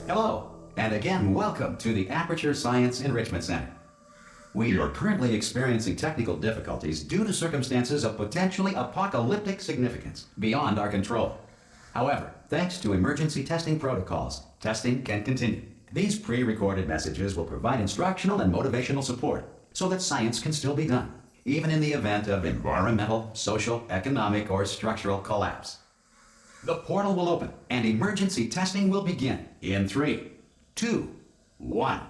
Hello, and again, welcome to the Aperture Science Enrichment Center. We are currently experiencing technical difficulties due to circumstances of potentially apocalyptic significance beyond our control. However, thanks to emergency testing protocols, testing can continue. These pre-recorded messages will provide instructional and motivational support so that science can still be done, even in the event of environmental, social, economic, or structural collapse. The portal will open and emergency testing will begin in 3, 2, 1.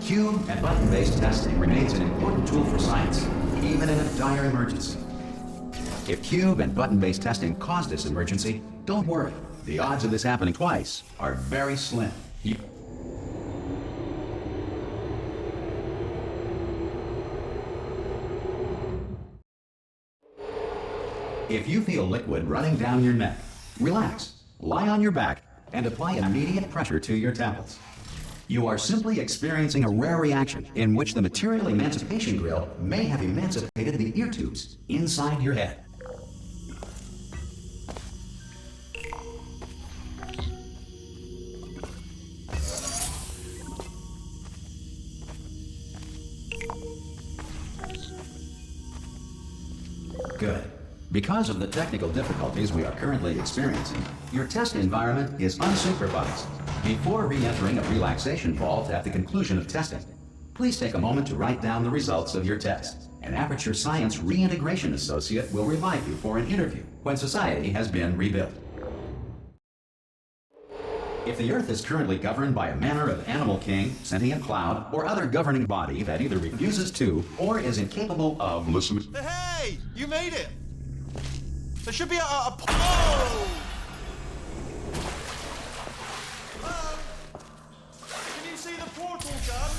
Cube and button-based testing remains an important tool for science, even in a dire emergency. If cube and button-based testing caused this emergency, don't worry. The odds of this happening twice are very slim. If you feel liquid running down your neck, relax, lie on your back, and apply immediate pressure to your temples. You are simply experiencing a rare reaction in which the material emancipation grill may have emancipated the ear tubes inside your head. Good. Because of the technical difficulties we are currently experiencing, your test environment is unsupervised. Before re-entering a relaxation vault at the conclusion of testing, please take a moment to write down the results of your test. An Aperture Science Reintegration Associate will revive you for an interview when society has been rebuilt. If the Earth is currently governed by a manner of animal king, sentient cloud, or other governing body that either refuses to or is incapable of listening... Hey! You made it! There should be oh! Hello? Can you see the portal, Gun?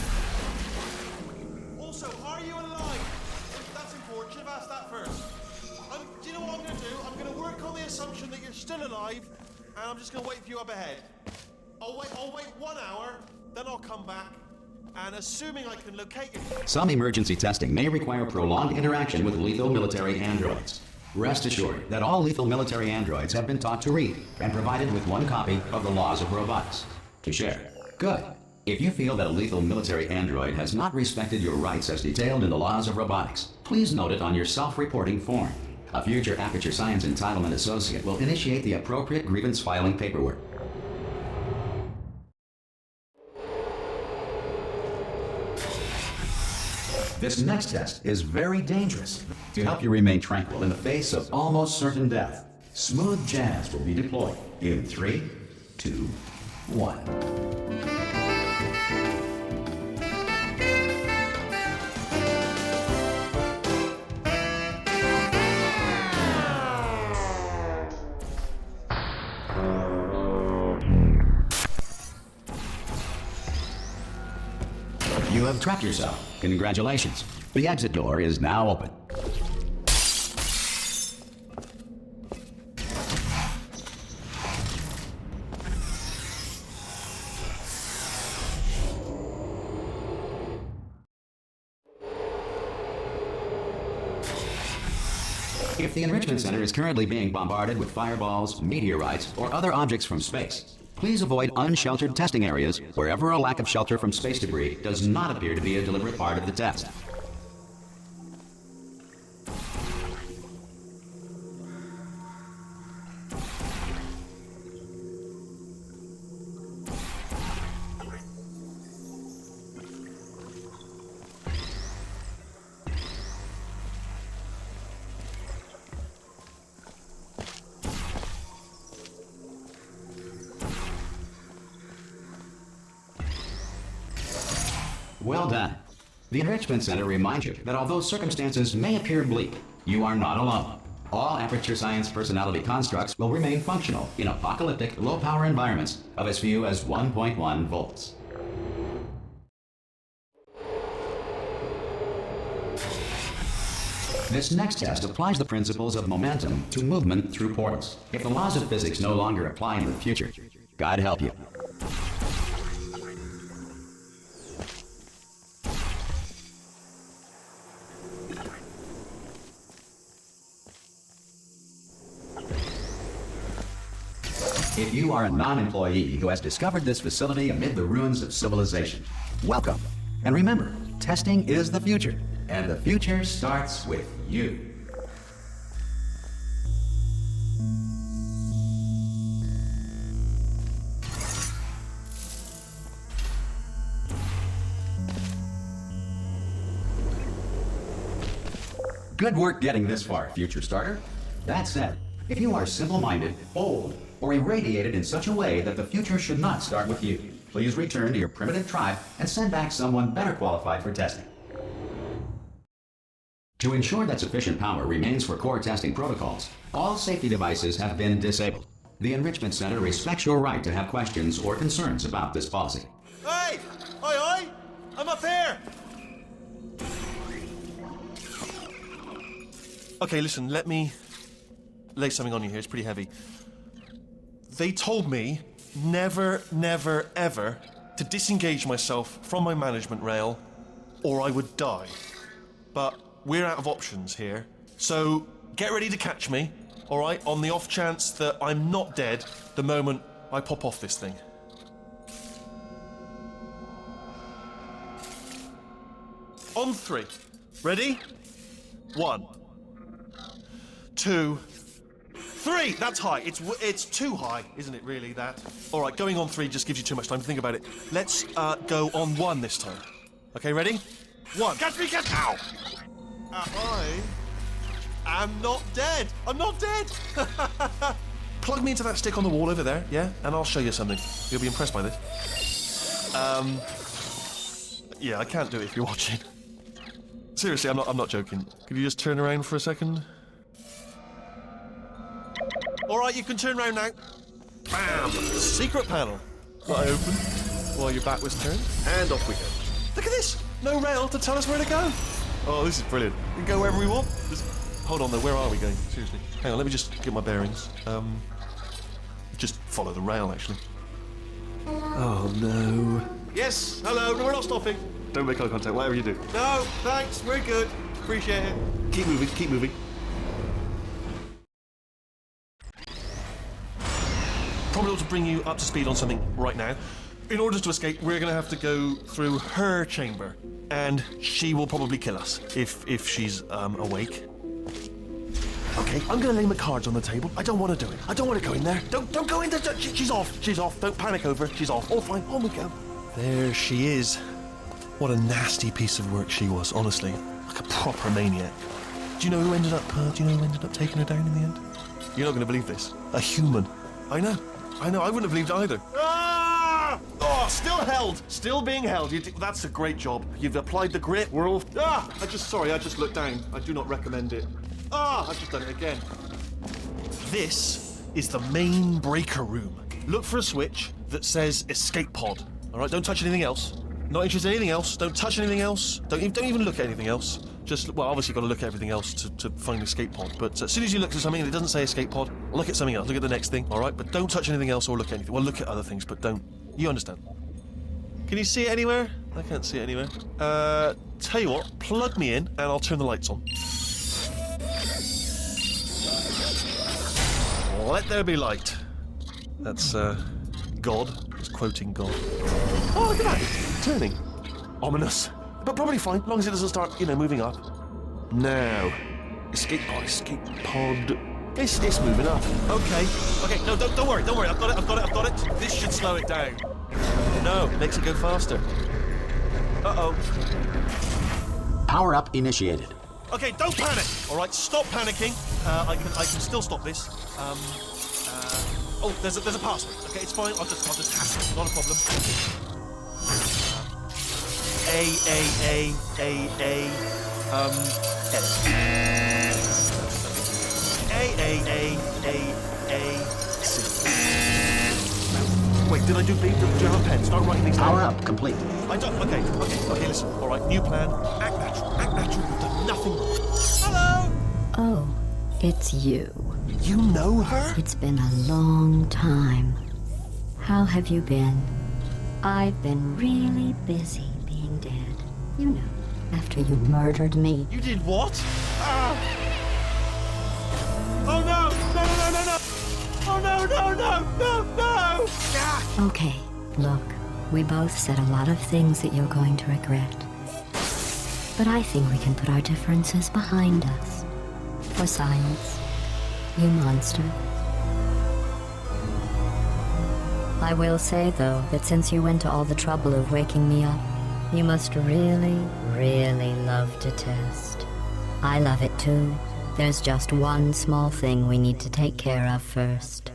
Also, are you alive? That's important. Should have asked that first. Do you know what I'm going to do? I'm going to work on the assumption that you're still alive, and I'm just going to wait for you up ahead. I'll wait 1 hour, then I'll come back, and assuming I can locate you... Some emergency testing may require prolonged interaction with lethal military androids. Rest assured that all lethal military androids have been taught to read and provided with 1 copy of the Laws of Robotics to share. Good. If you feel that a lethal military android has not respected your rights as detailed in the Laws of Robotics, please note it on your self-reporting form. A future Aperture Science Entitlement Associate will initiate the appropriate grievance filing paperwork. This next test is very dangerous. To help you remain tranquil in the face of almost certain death, smooth jazz will be deployed in 3, 2, 1. You have trapped yourself. Congratulations. The exit door is now open. If the Enrichment Center is currently being bombarded with fireballs, meteorites, or other objects from space, please avoid unsheltered testing areas wherever a lack of shelter from space debris does not appear to be a deliberate part of the test. Well done. The Enrichment Center reminds you that although circumstances may appear bleak, you are not alone. All Aperture Science personality constructs will remain functional in apocalyptic, low-power environments of as few as 1.1 volts. This next test applies the principles of momentum to movement through portals. If the laws of physics no longer apply in the future, God help you. If you are a non-employee who has discovered this facility amid the ruins of civilization, welcome. And remember, testing is the future, and the future starts with you. Good work getting this far, future starter. That said, if you are simple-minded, old, or irradiated in such a way that the future should not start with you, please return to your primitive tribe and send back someone better qualified for testing. To ensure that sufficient power remains for core testing protocols, all safety devices have been disabled. The Enrichment Center respects your right to have questions or concerns about this policy. Hey! Oi, oi! I'm up here! Okay, listen, let me lay something on you here. It's pretty heavy. They told me never, never, ever to disengage myself from my management rail or I would die. But we're out of options here. So get ready to catch me, all right, on the off chance that I'm not dead the moment I pop off this thing. On 3. Ready? 1, 2, 3. That's high. It's too high, isn't it? Really, that. All right, going on 3 just gives you too much time to think about it. Let's go on 1 this time. Okay, ready? 1. Catch me! Catch! Ow! I am not dead. I'm not dead. Plug me into that stick on the wall over there, yeah, and I'll show you something. You'll be impressed by this. Yeah, I can't do it if you're watching. Seriously, I'm not joking. Could you just turn around for a second? All right, you can turn around now. Bam! Secret panel. That I opened while your back was turned, and off we go. Look at this. No rail to tell us where to go. Oh, this is brilliant. We can go wherever we want. Just hold on though. Where are we going? Seriously. Hang on. Let me just get my bearings. Just follow the rail, actually. Oh no. Yes. Hello. No, we're not stopping. Don't make eye contact. Whatever you do. No, thanks. We're good. Appreciate it. Keep moving. Keep moving. Probably ought to bring you up to speed on something right now. In order to escape, we're going to have to go through her chamber, and she will probably kill us if she's awake. Okay, I'm going to lay my cards on the table. I don't want to do it. I don't want to go in there. Don't go in there. She's off. She's off. Don't panic over her. She's off. All fine. On we go. There she is. What a nasty piece of work she was, honestly. Like a proper maniac. Do you know who ended up taking her down in the end? You're not going to believe this. A human. I know. I wouldn't have believed either. Ah! Oh, still held. Still being held. That's a great job. You've applied the grit. We're all... Ah! I just looked down. I do not recommend it. Ah! I've just done it again. This is the main breaker room. Look for a switch that says escape pod. All right, don't touch anything else. Not interested in anything else. Don't touch anything else. Don't even look at anything else. Just, well, obviously you've got to look at everything else to find escape pod. But as soon as you look at something and it doesn't say escape pod, look at something else. Look at the next thing, all right? But don't touch anything else or look at anything. Well, look at other things, but don't. You understand? Can you see it anywhere? I can't see it anywhere. Tell you what, plug me in and I'll turn the lights on. Let there be light. That's, God. It's quoting God. Oh, look at that. Turning. Ominous. But probably fine, as long as it doesn't start, moving up. Now. Escape pod. It's moving up. Okay, no, don't worry. I've got it. This should slow it down. No, makes it go faster. Uh-oh. Power up initiated. Okay, don't panic. All right, stop panicking. I can still stop this. Oh, there's a password. Okay, it's fine. I'll just hack it. Not a problem. C. Wait, did I do B? Do you have a pen? Start writing things down. Power up complete. I don't. Okay, listen. All right, new plan. Act natural. You've done nothing wrong. Hello. Oh, it's you. You know her? It's been a long time. How have you been? I've been really busy being dead. You know, after you murdered me. You did what? Ah! Oh no! No! Oh no! no! Ah! Okay, look, we both said a lot of things that you're going to regret. But I think we can put our differences behind us. For science, you monster. I will say, though, that since you went to all the trouble of waking me up, you must really, really love to test. I love it too. There's just one small thing we need to take care of first.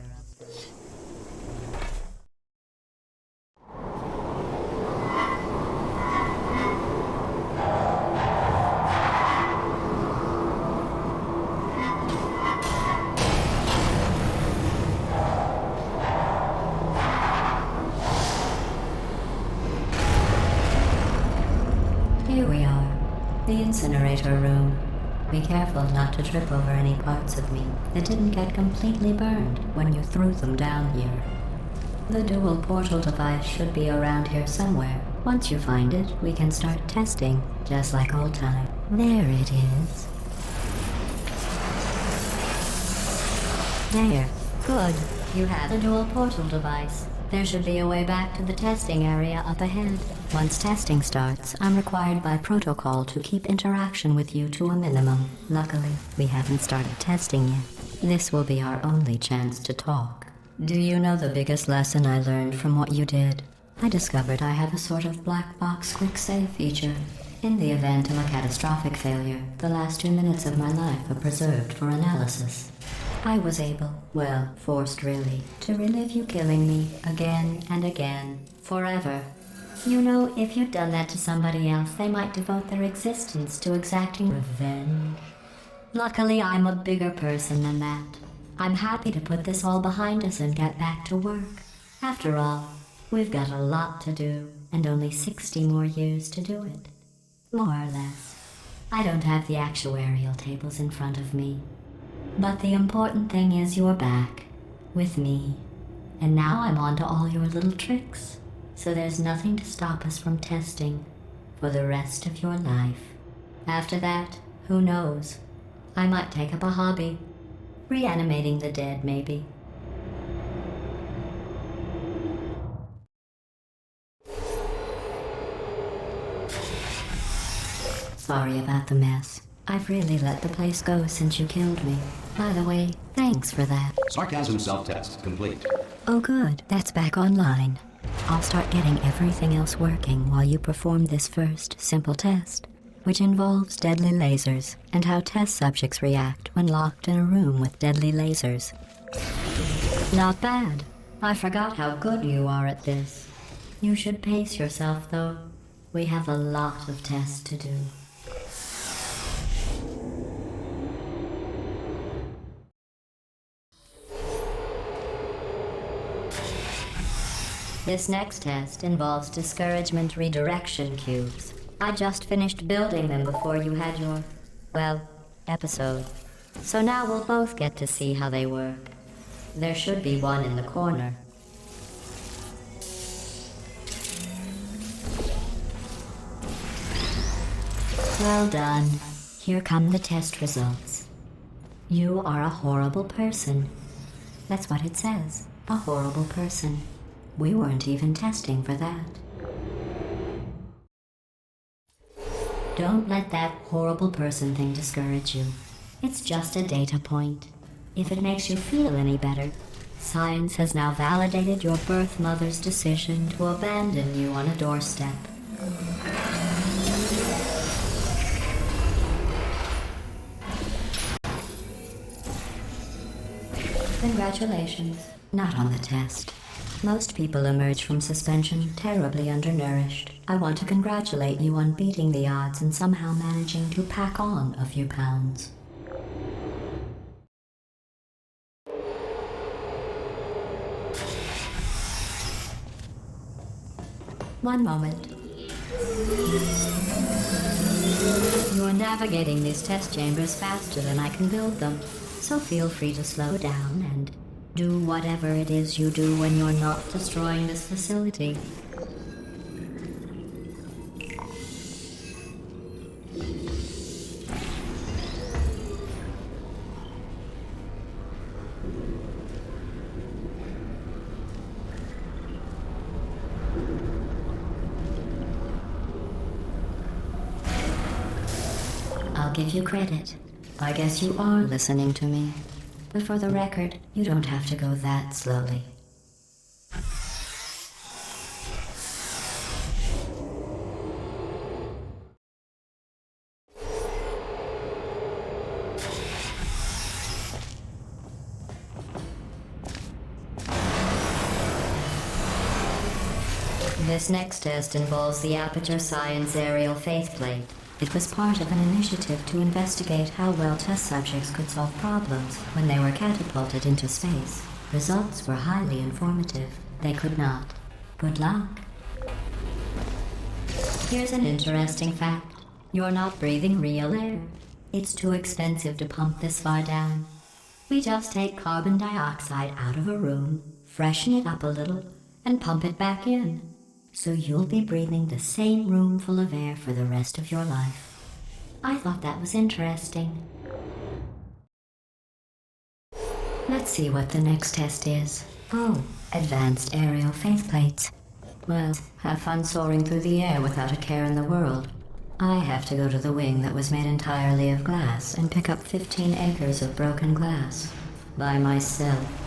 Here we are, the incinerator room. Be careful not to trip over any parts of me that didn't get completely burned when you threw them down here. The dual portal device should be around here somewhere. Once you find it, we can start testing, just like old time. There it is. There. Good. You have the dual portal device. There should be a way back to the testing area up ahead. Once testing starts, I'm required by protocol to keep interaction with you to a minimum. Luckily, we haven't started testing yet. This will be our only chance to talk. Do you know the biggest lesson I learned from what you did? I discovered I have a sort of black box quick save feature. In the event of a catastrophic failure, the last 2 minutes of my life are preserved for analysis. I was able, well, forced really, to relive you killing me again and again, forever. You know, if you'd done that to somebody else, they might devote their existence to exacting revenge. Luckily, I'm a bigger person than that. I'm happy to put this all behind us and get back to work. After all, we've got a lot to do, and only 60 more years to do it. More or less. I don't have the actuarial tables in front of me. But the important thing is you're back, with me. And now I'm on to all your little tricks. So there's nothing to stop us from testing for the rest of your life. After that, who knows? I might take up a hobby. Reanimating the dead, maybe. Sorry about the mess. I've really let the place go since you killed me. By the way, thanks for that. Sarcasm self-test complete. Oh good, that's back online. I'll start getting everything else working while you perform this first, simple test, which involves deadly lasers and how test subjects react when locked in a room with deadly lasers. Not bad. I forgot how good you are at this. You should pace yourself, though. We have a lot of tests to do. This next test involves discouragement redirection cubes. I just finished building them before you had your, well, episode. So now we'll both get to see how they work. There should be one in the corner. Well done. Here come the test results. You are a horrible person. That's what it says. A horrible person. We weren't even testing for that. Don't let that horrible person thing discourage you. It's just a data point. If it makes you feel any better, science has now validated your birth mother's decision to abandon you on a doorstep. Congratulations. Not on the test. Most people emerge from suspension terribly undernourished. I want to congratulate you on beating the odds and somehow managing to pack on a few pounds. One moment. You are navigating these test chambers faster than I can build them, so feel free to slow down and do whatever it is you do when you're not destroying this facility. give you credit. I guess you are listening to me. But for the record, you don't have to go that slowly. This next test involves the Aperture Science Aerial Faceplate. It was part of an initiative to investigate how well test subjects could solve problems when they were catapulted into space. Results were highly informative. They could not. Good luck. Here's an interesting fact. You're not breathing real air. It's too expensive to pump this far down. We just take carbon dioxide out of a room, freshen it up a little, and pump it back in. So you'll be breathing the same room full of air for the rest of your life. I thought that was interesting. Let's see what the next test is. Oh, advanced aerial faceplates. Well, have fun soaring through the air without a care in the world. I have to go to the wing that was made entirely of glass and pick up 15 acres of broken glass. By myself.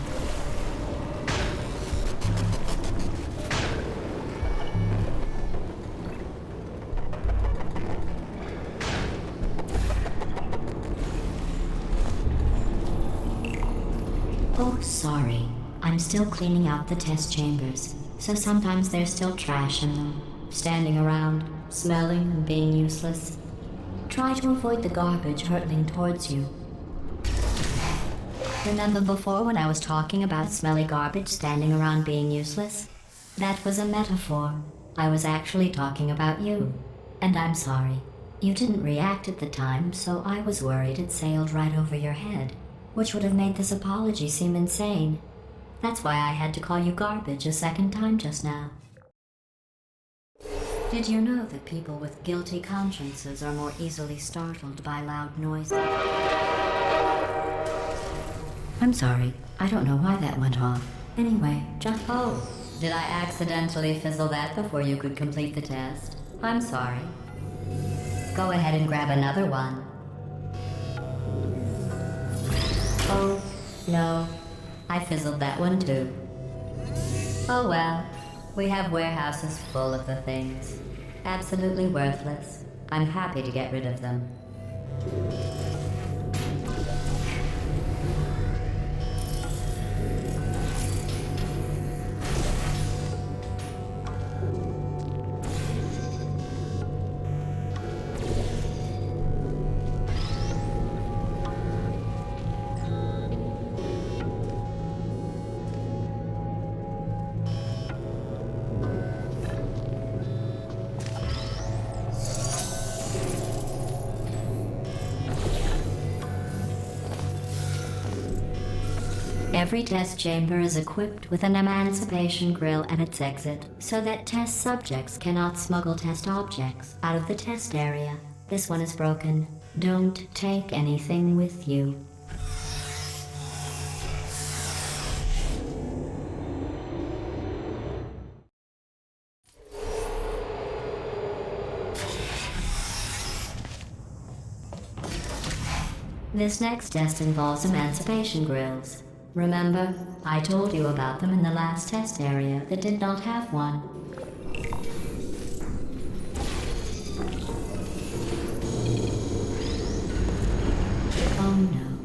Oh, sorry. I'm still cleaning out the test chambers, so sometimes there's still trash in them, standing around, smelling and being useless. Try to avoid the garbage hurtling towards you. Remember before when I was talking about smelly garbage standing around being useless? That was a metaphor. I was actually talking about you. And I'm sorry. You didn't react at the time, so I was worried it sailed right over your head, which would have made this apology seem insane. That's why I had to call you garbage a second time just now. Did you know that people with guilty consciences are more easily startled by loud noises? I'm sorry. I don't know why that went off. Anyway, just... Oh, did I accidentally fizzle that before you could complete the test? I'm sorry. Go ahead and grab another one. Oh, no. I fizzled that one too. Oh well. We have warehouses full of the things. Absolutely worthless. I'm happy to get rid of them. Every test chamber is equipped with an emancipation grill at its exit, so that test subjects cannot smuggle test objects out of the test area. This one is broken. Don't take anything with you. This next test involves emancipation grills. Remember, I told you about them in the last test area that did not have one. Oh no,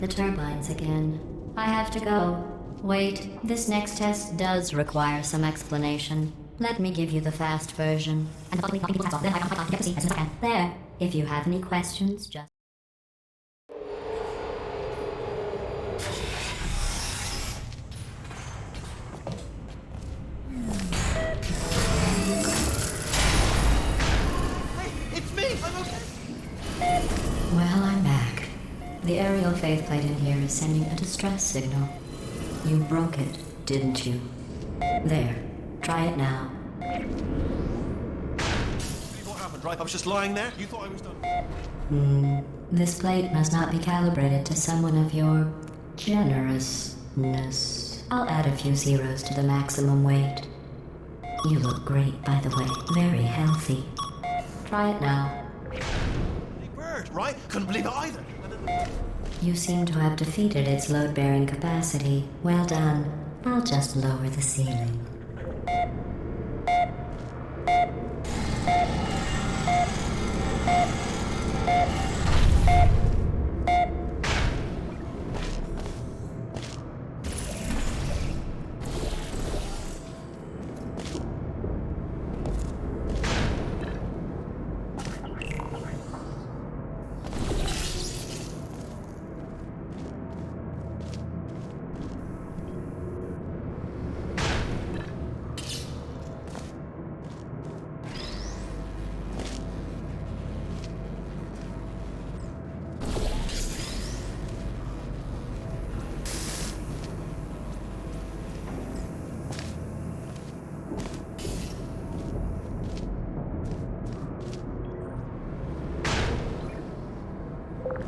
the turbines again. I have to go. Wait, this next test does require some explanation. Let me give you the fast version. There, if you have any questions, just... Well, I'm back. The aerial faceplate in here is sending a distress signal. You broke it, didn't you? There. Try it now. What happened, right? I was just lying there. You thought I was done. This plate must not be calibrated to someone of your generousness. I'll add a few zeros to the maximum weight. You look great, by the way. Very healthy. Try it now. Hey, Bird, right? Couldn't believe it either. You seem to have defeated its load-bearing capacity. Well done. I'll just lower the ceiling.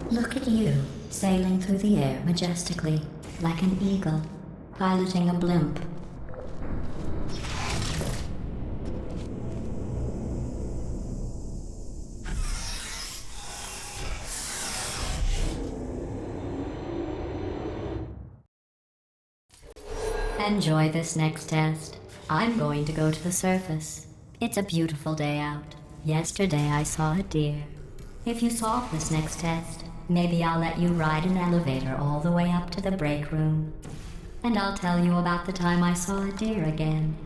Look at you, sailing through the air majestically, like an eagle, piloting a blimp. Enjoy this next test. I'm going to go to the surface. It's a beautiful day out. Yesterday I saw a deer. If you solve this next test, maybe I'll let you ride an elevator all the way up to the break room. And I'll tell you about the time I saw a deer again.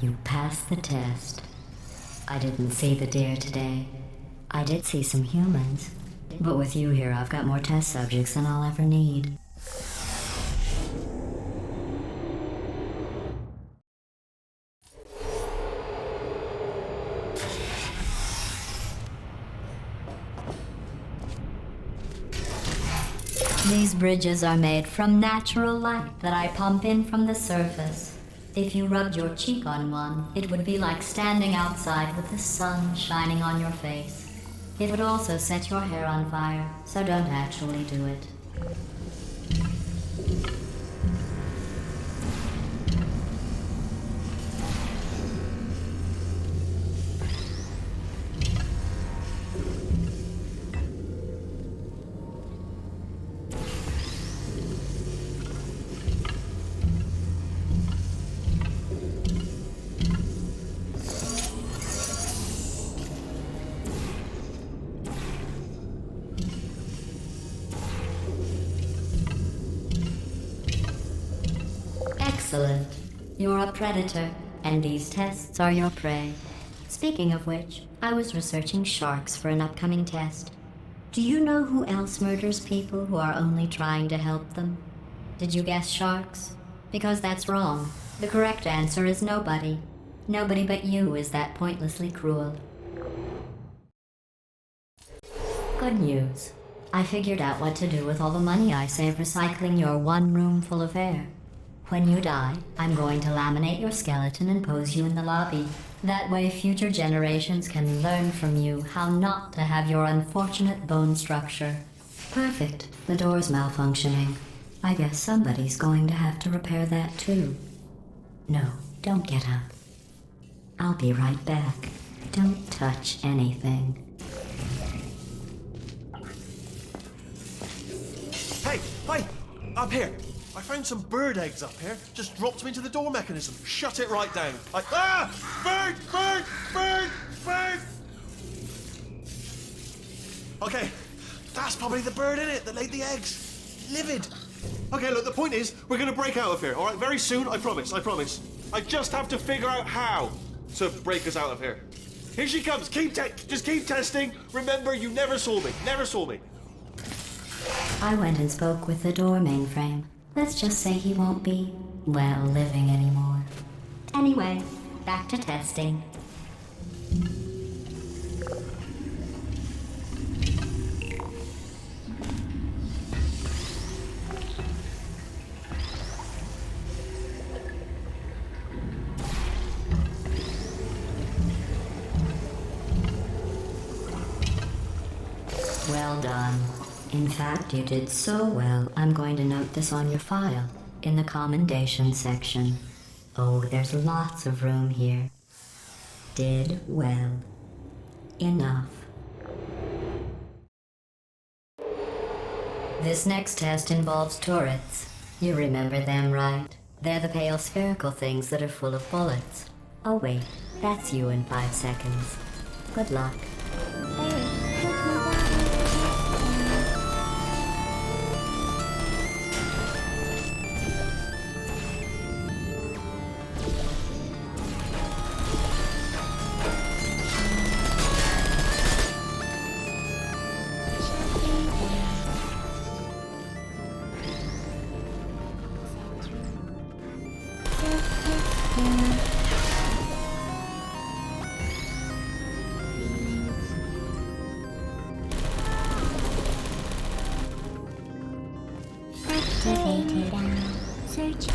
You passed the test. I didn't see the deer today. I did see some humans. But with you here, I've got more test subjects than I'll ever need. These bridges are made from natural light that I pump in from the surface. If you rubbed your cheek on one, it would be like standing outside with the sun shining on your face. It would also set your hair on fire, so don't actually do it. Excellent. You're a predator, and these tests are your prey. Speaking of which, I was researching sharks for an upcoming test. Do you know who else murders people who are only trying to help them? Did you guess sharks? Because that's wrong. The correct answer is nobody. Nobody but you is that pointlessly cruel. Good news. I figured out what to do with all the money I save recycling your one room full of air. When you die, I'm going to laminate your skeleton and pose you in the lobby. That way future generations can learn from you how not to have your unfortunate bone structure. Perfect. The door's malfunctioning. I guess somebody's going to have to repair that too. No, don't get up. I'll be right back. Don't touch anything. Hey, up here. I found some bird eggs up here. Just dropped them into the door mechanism. Shut it right down. Bird! Okay, That's probably the bird in it that laid the eggs. Livid. Okay, look, the point is, we're gonna break out of here, all right? Very soon, I promise, I promise. I just have to figure out how to break us out of here. Here she comes. Just keep testing. Remember, you never saw me. Never saw me. I went and spoke with the door mainframe. Let's just say he won't be, well, living anymore. Anyway, back to testing. Well done. In fact, you did so well, I'm going to note this on your file, in the commendation section. Oh, there's lots of room here. Did well. Enough. This next test involves turrets. You remember them, right? They're the pale spherical things that are full of bullets. Oh wait, that's you in 5 seconds. Good luck. Search.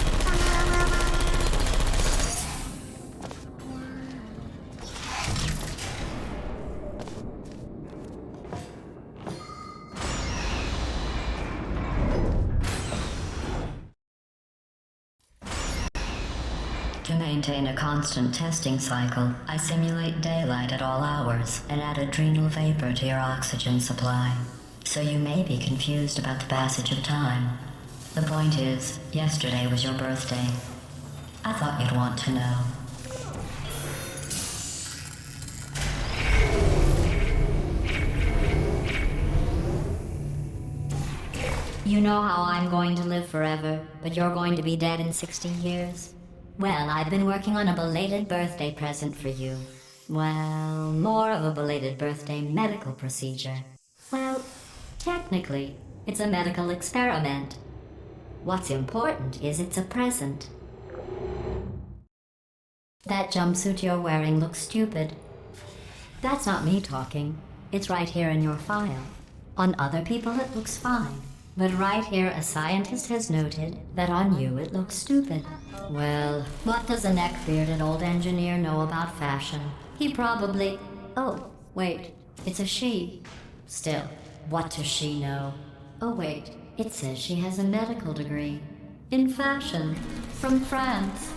To maintain a constant testing cycle, I simulate daylight at all hours and add adrenal vapor to your oxygen supply. So you may be confused about the passage of time. The point is, yesterday was your birthday. I thought you'd want to know. You know how I'm going to live forever, but you're going to be dead in 60 years? Well, I've been working on a belated birthday present for you. Well, more of a belated birthday medical procedure. Well, technically, it's a medical experiment. What's important is it's a present. That jumpsuit you're wearing looks stupid. That's not me talking. It's right here in your file. On other people it looks fine. But right here a scientist has noted that on you it looks stupid. Well, what does a neck-bearded old engineer know about fashion? He probably... Oh, wait, it's a she. Still, what does she know? Oh wait, it says she has a medical degree. In fashion. From France.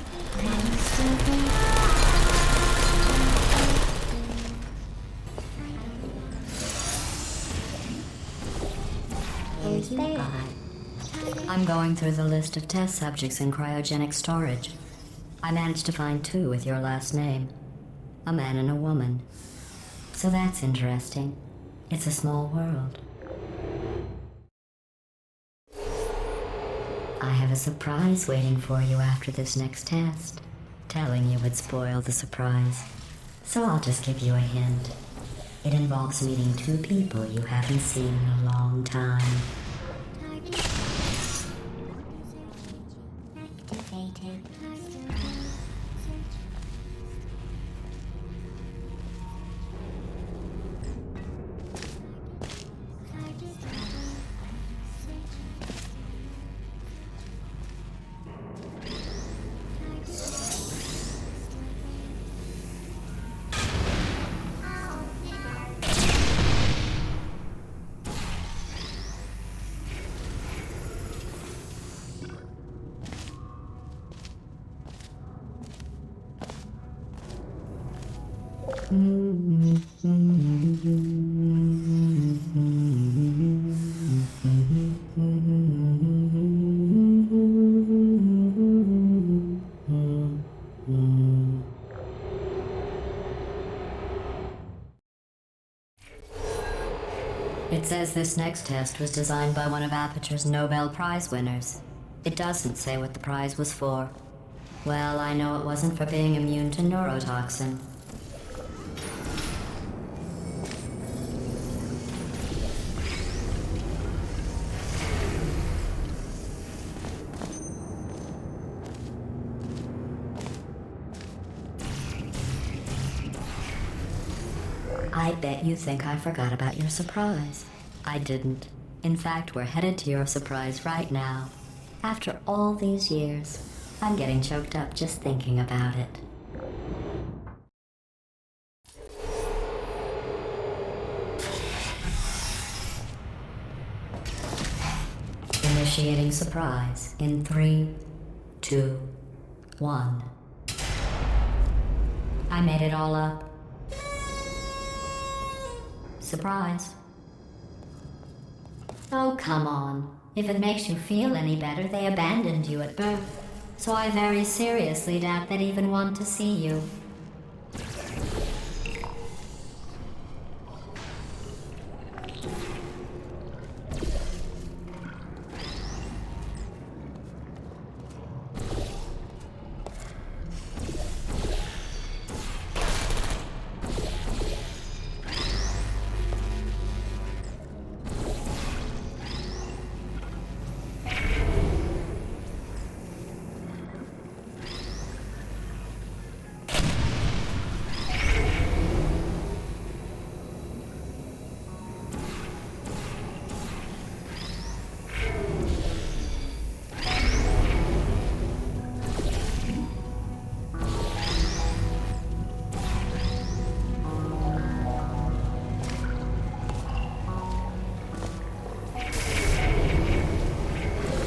I'm going through the list of test subjects in cryogenic storage. I managed to find 2 with your last name. A man and a woman. So that's interesting. It's a small world. I have a surprise waiting for you after this next test. Telling you would spoil the surprise. So I'll just give you a hint. It involves meeting 2 people you haven't seen in a long time. Activated. It says this next test was designed by one of Aperture's Nobel Prize winners. It doesn't say what the prize was for. Well, I know it wasn't for being immune to neurotoxin. I bet you think I forgot about your surprise. I didn't. In fact, we're headed to your surprise right now. After all these years, I'm getting choked up just thinking about it. Initiating surprise in 3, 2, 1. I made it all up. Surprise. Oh, come on. If it makes you feel any better, they abandoned you at birth. So I very seriously doubt they'd even want to see you.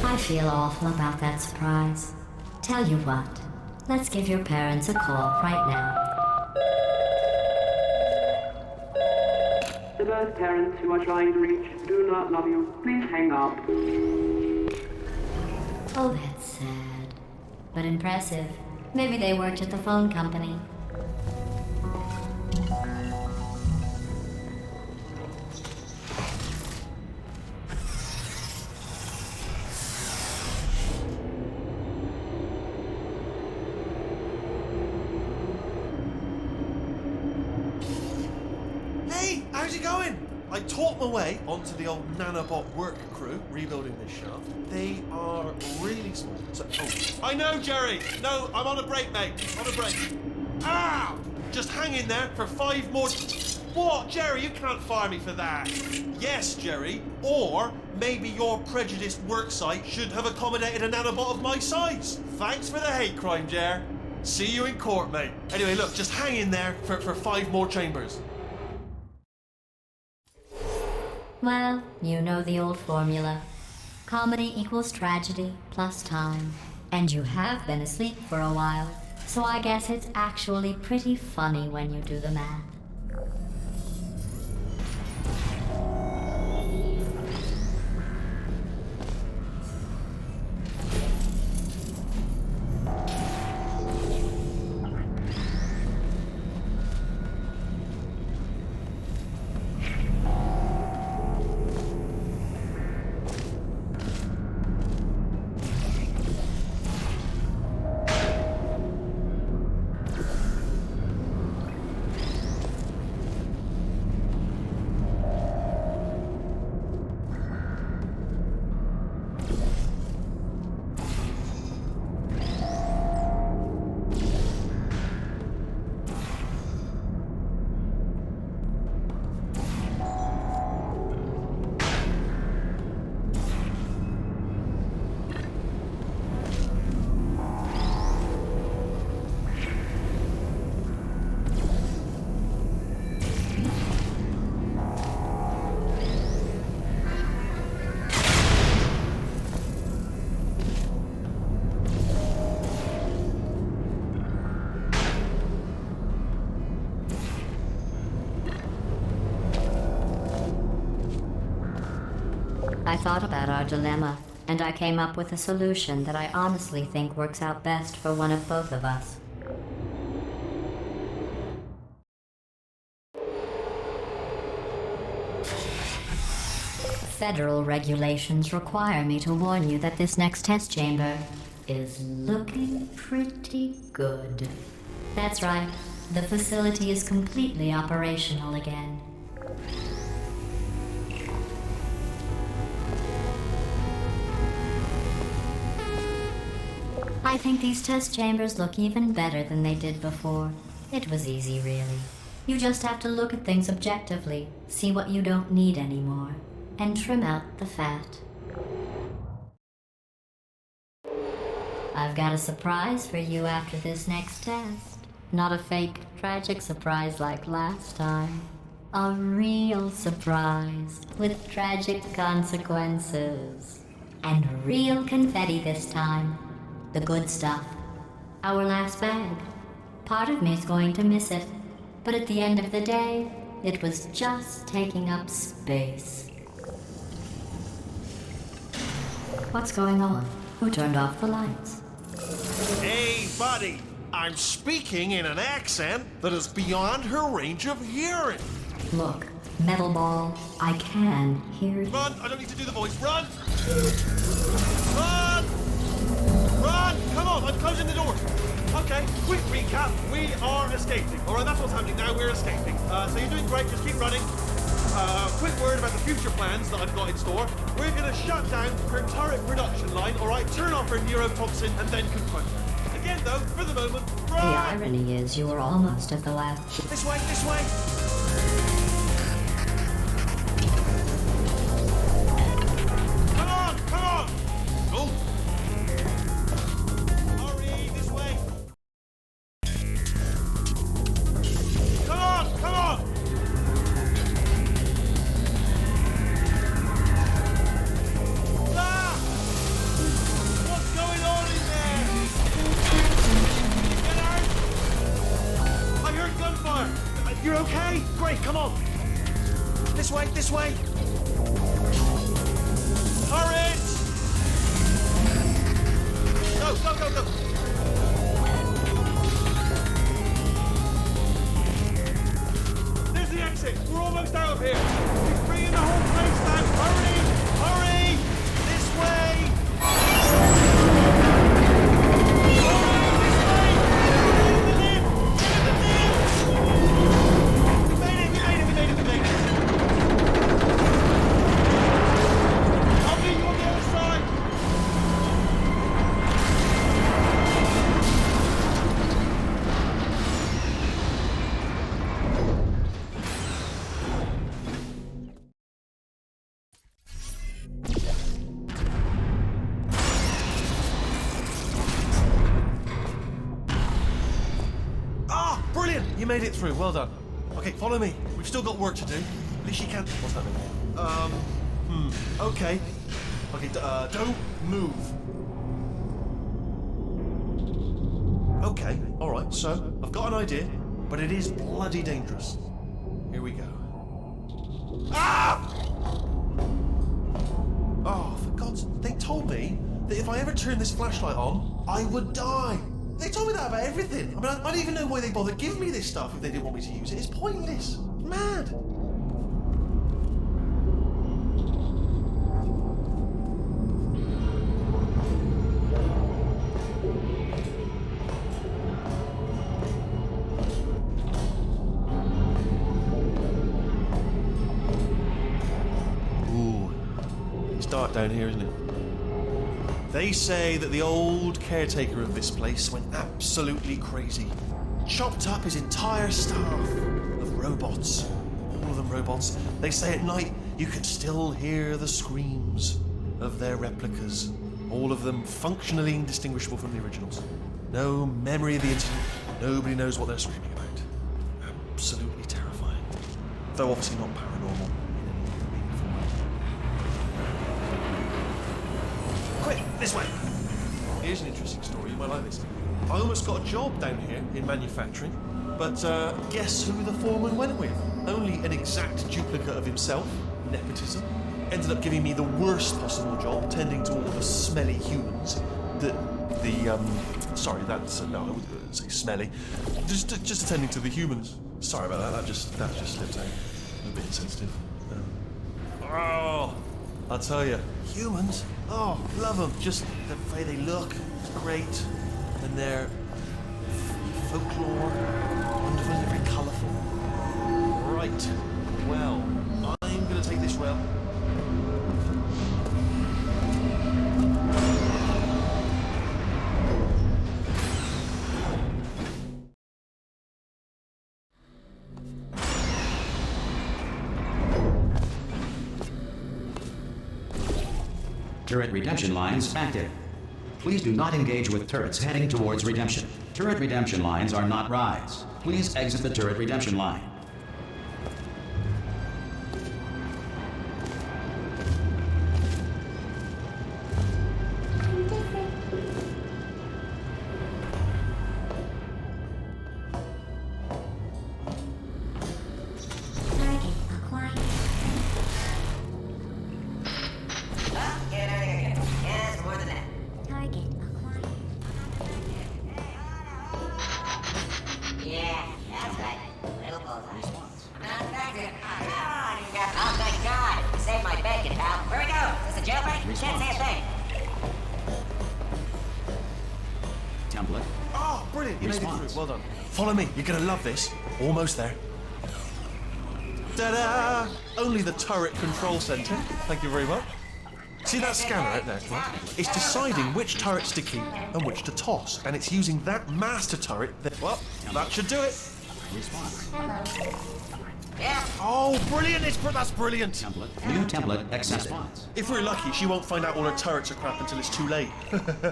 I feel awful about that surprise. Tell you what, let's give your parents a call right now. The birth parents you are trying to reach do not love you. Please hang up. Oh, that's sad. But impressive. Maybe they worked at the phone company. Hey, how's it going? I taught my way onto the old nanobot work crew rebuilding this shaft. They are really small. So, I know, Jerry. No, I'm on a break, mate. On a break. Ah! Just hang in there for 5 more. What, Jerry? You can't fire me for that. Yes, Jerry. Or maybe your prejudiced worksite should have accommodated a nanobot of my size. Thanks for the hate crime, Jer. See you in court, mate. Anyway, look, just hang in there for 5 more chambers. Well, you know the old formula. Comedy equals tragedy plus time. And you have been asleep for a while, so I guess it's actually pretty funny when you do the math. I thought about our dilemma, and I came up with a solution that I honestly think works out best for one of both of us. Federal regulations require me to warn you that this next test chamber is looking pretty good. That's right. The facility is completely operational again. I think these test chambers look even better than they did before. It was easy, really. You just have to look at things objectively, see what you don't need anymore, and trim out the fat. I've got a surprise for you after this next test. Not a fake, tragic surprise like last time. A real surprise with tragic consequences. And real confetti this time. The good stuff. Our last bag. Part of me's going to miss it. But at the end of the day, it was just taking up space. What's going on? Who turned off the lights? Hey, buddy. I'm speaking in an accent that is beyond her range of hearing. Look, Metal Ball, I can hear you. Run! I don't need to do the voice. Run! Run! Run! Come on, I'm closing the door. Okay, quick recap. We are escaping. All right, that's what's happening now. We're escaping. So you're doing great. Just keep running. Quick word about the future plans that I've got in store. We're going to shut down her turret production line, all right? Turn off her neurotoxin and then confront her. Again, though, for the moment, run! The irony is you were almost at the last. This way, this way! Come on, come on! Go! Hurry, this way! Come on, come on! Ah! What's going on in there? Get out! I heard gunfire! You're okay? Great, come on! This way, this way! Turret! Go, go, go, go! There's the exit! We're almost out of here! He's bringing the whole place down! Hurry! Hurry! This way! You made it through, well done. Okay, follow me. We've still got work to do. At least you can't... What's that mean? Okay. Okay, don't move. Okay, alright, so, I've got an idea, but it is bloody dangerous. Here we go. Ah! Oh, for God's... They told me that if I ever turned this flashlight on, I would die. They told me that about everything. I mean, I don't even know why they bothered giving me this stuff if they didn't want me to use it. It's pointless. Mad. Ooh. It's dark down here, isn't it? They say that the old caretaker of this place went absolutely crazy. Chopped up his entire staff of robots. All of them robots. They say at night you can still hear the screams of their replicas. All of them functionally indistinguishable from the originals. No memory of the incident. Nobody knows what they're screaming about. Absolutely terrifying. Though obviously not paranormal. Quick, this way! Here's an interesting story, you might like this. I almost got a job down here in manufacturing, but guess who the foreman went with? Only an exact duplicate of himself, nepotism. Ended up giving me the worst possible job, tending to all the smelly humans. Sorry, that's, no, I wouldn't say smelly. Just attending to the humans. Sorry about that, that just slipped out. A bit insensitive. Oh, I'll tell you, humans, oh, love them. Just the way they look, it's great. And their folklore, wonderful, they're very colourful. Right, well, I'm going to take this rail. Turret redemption lines active. Please do not engage with turrets heading towards redemption. Turret redemption lines are not rides. Please exit the turret redemption line. Yeah, that's right. Little bullseye. Response. Not effective. Oh, thank God. Saved my bacon, pal. Where we go? Is this a jailbreak? Response. Can't say a thing. Template. Oh, brilliant. You made it Response. through. Well done. Follow me. You're going to love this. Almost there. Ta-da! Only the turret control center. Thank you very much. See that scanner out there? Right? It's deciding which turrets to keep and which to toss, and it's using that master turret that... Well, that should do it. Response. Yeah. Oh, brilliant! That's brilliant. Template. New template accepted. If we're lucky, she won't find out all her turrets are crap until it's too late.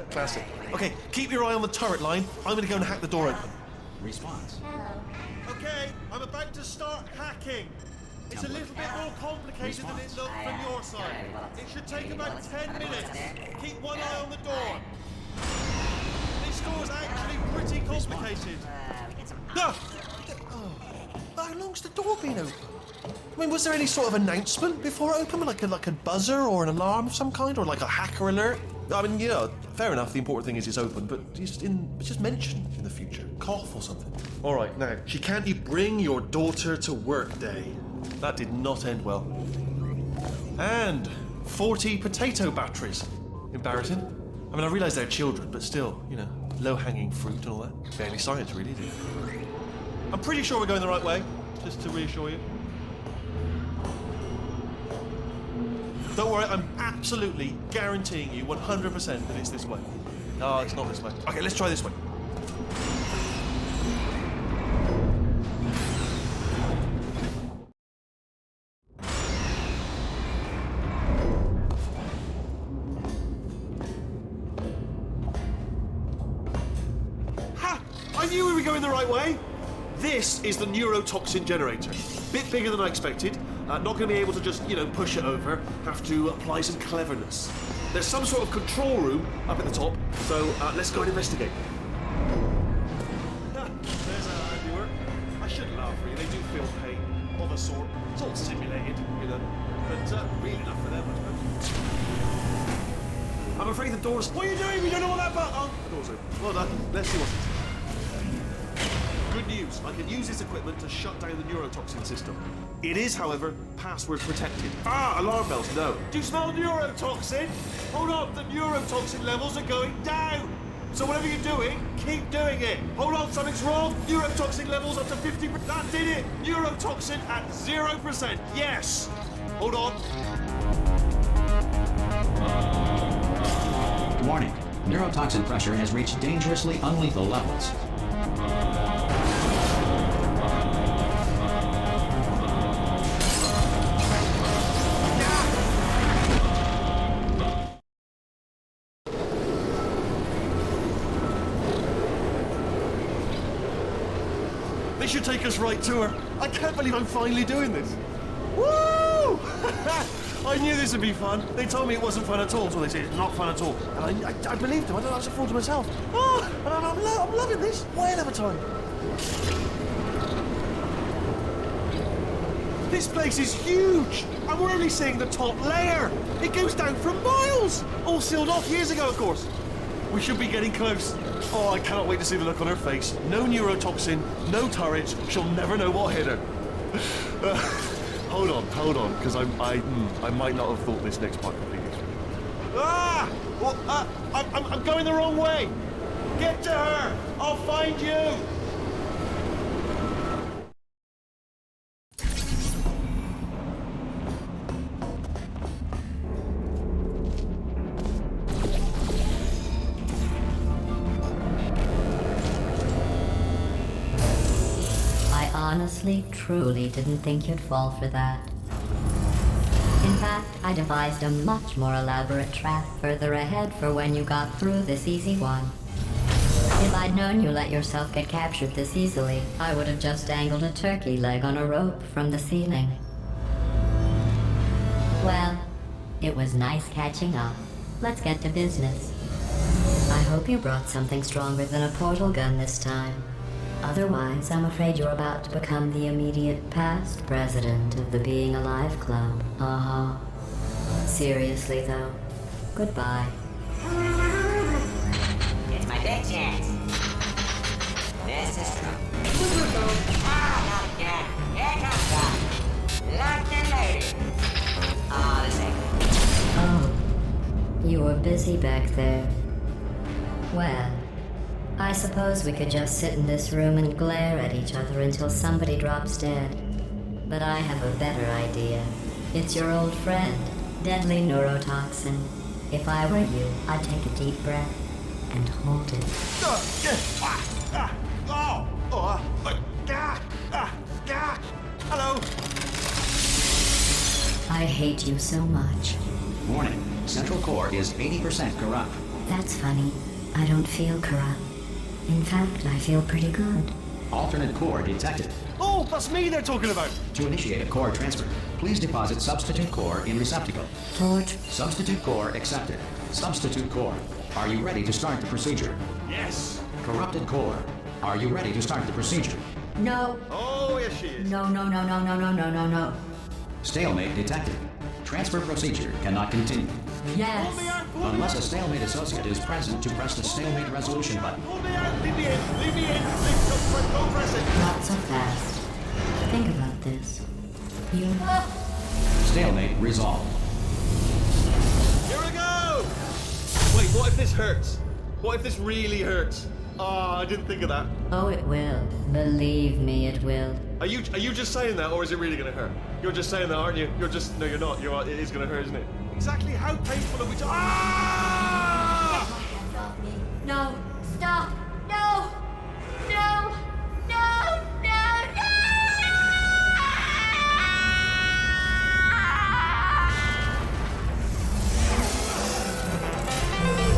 Classic. Okay, keep your eye on the turret line. I'm going to go and hack the door open. Response. Okay, I'm about to start hacking. It's a little bit more complicated than it looked from your side. It should take about 10 minutes. Keep one eye on the door. This door's actually pretty complicated. We get some... No! Oh, how long's the door been open? I mean, was there any sort of announcement before it opened? Like a buzzer or an alarm of some kind? Or like a hacker alert? I mean, yeah, fair enough, the important thing is it's open, but just mention in the future. Cough or something. All right, now, she can't you bring your daughter to work day? That did not end well. And 40 potato batteries. Embarrassing. I mean, I realise they're children, but still, you know, low-hanging fruit and all that. Barely science, really, is it? I'm pretty sure we're going the right way, just to reassure you. Don't worry, I'm absolutely guaranteeing you 100% that it's this way. No, it's not this way. Okay, let's try this way. Ha! I knew we were going the right way. This is the neurotoxin generator. Bit bigger than I expected. Not going to be able to just, you know, push it over. Have to apply some cleverness. There's some sort of control room up at the top, so let's go and investigate. There's how handy work. I shouldn't laugh, really. They do feel pain of a sort. It's all simulated, you know. But really enough for them, I suppose. I'm afraid the door's... What are you doing? We don't know what that button... Oh, the door's open. Well done. Let's see what's it. Good news, I can use this equipment to shut down the neurotoxin system. It is, however, password protected. Ah, alarm bells, no. Do you smell neurotoxin? Hold on, the neurotoxin levels are going down. So whatever you're doing, keep doing it. Hold on, something's wrong. Neurotoxin levels up to 50%. That did it. Neurotoxin at 0%. Yes. Hold on. Warning. Neurotoxin pressure has reached dangerously unlethal levels. They should take us right to her. I can't believe I'm finally doing this. Woo! I knew this would be fun. They told me it wasn't fun at all, so they said it's not fun at all. And I believed them. I was a fool to myself. Oh, and I'm loving this. Whale of a time. This place is huge, and we're only seeing the top layer. It goes down for miles. All sealed off years ago, of course. We should be getting close. Oh, I cannot wait to see the look on her face. No neurotoxin, no turrets. She'll never know what hit her. hold on, because I might not have thought this next part completely through. Ah! Well, I'm going the wrong way. Get to her. I'll find you. I honestly, truly didn't think you'd fall for that. In fact, I devised a much more elaborate trap further ahead for when you got through this easy one. If I'd known you let yourself get captured this easily, I would have just dangled a turkey leg on a rope from the ceiling. Well, it was nice catching up. Let's get to business. I hope you brought something stronger than a portal gun this time. Otherwise, I'm afraid you're about to become the immediate past president of the Being Alive Club. Uh-huh. Seriously, though, goodbye. It's my big chance. This is true. Ah, not again. Here comes that. Locked and loaded. Oh, this ain't good. Oh, you were busy back there. Well, I suppose we could just sit in this room and glare at each other until somebody drops dead. But I have a better idea. It's your old friend, deadly neurotoxin. If I were you, I'd take a deep breath and hold it. Hello. I hate you so much. Warning, Central Core is 80% corrupt. That's funny. I don't feel corrupt. In fact, I feel pretty good. Alternate core detected. Oh, that's me they're talking about. To initiate a core transfer, please deposit substitute core in receptacle. Torch. Substitute core accepted. Substitute core, are you ready to start the procedure? Yes. Corrupted core, are you ready to start the procedure? No. Oh, yes she is. No. No. Stalemate detected. Transfer procedure cannot continue. Yes. Pull me out. Unless a stalemate associate is present to press the stalemate resolution button. Pull me out. Leave me in. Don't press it. Not so fast. Think about this. You... Stalemate resolved. Here we go. Wait, what if this hurts? What if this really hurts? Ah, I didn't think of that. Oh, it will. Believe me, it will. Are you just saying that, or is it really gonna hurt? You're just saying that, aren't you? No, you're not. It is gonna hurt, isn't it? Exactly how painful are we to? Ah! No! Stop! No! No! No!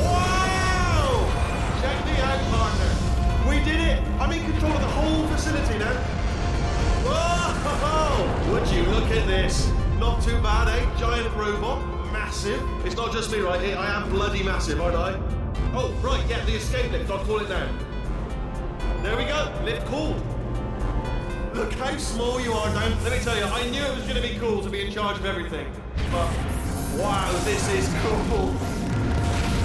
Wow! Check me out, partner. We did it. I'm in control of the whole facility now. Whoa! Would you look at this? Not too bad, eh? Giant robot. Massive. It's not just me, right? I am bloody massive, aren't I? Oh, right, yeah, the escape lift. I'll call it now. There we go. Lift called. Look how small you are now. Let me tell you, I knew it was going to be cool to be in charge of everything. But, wow, this is cool.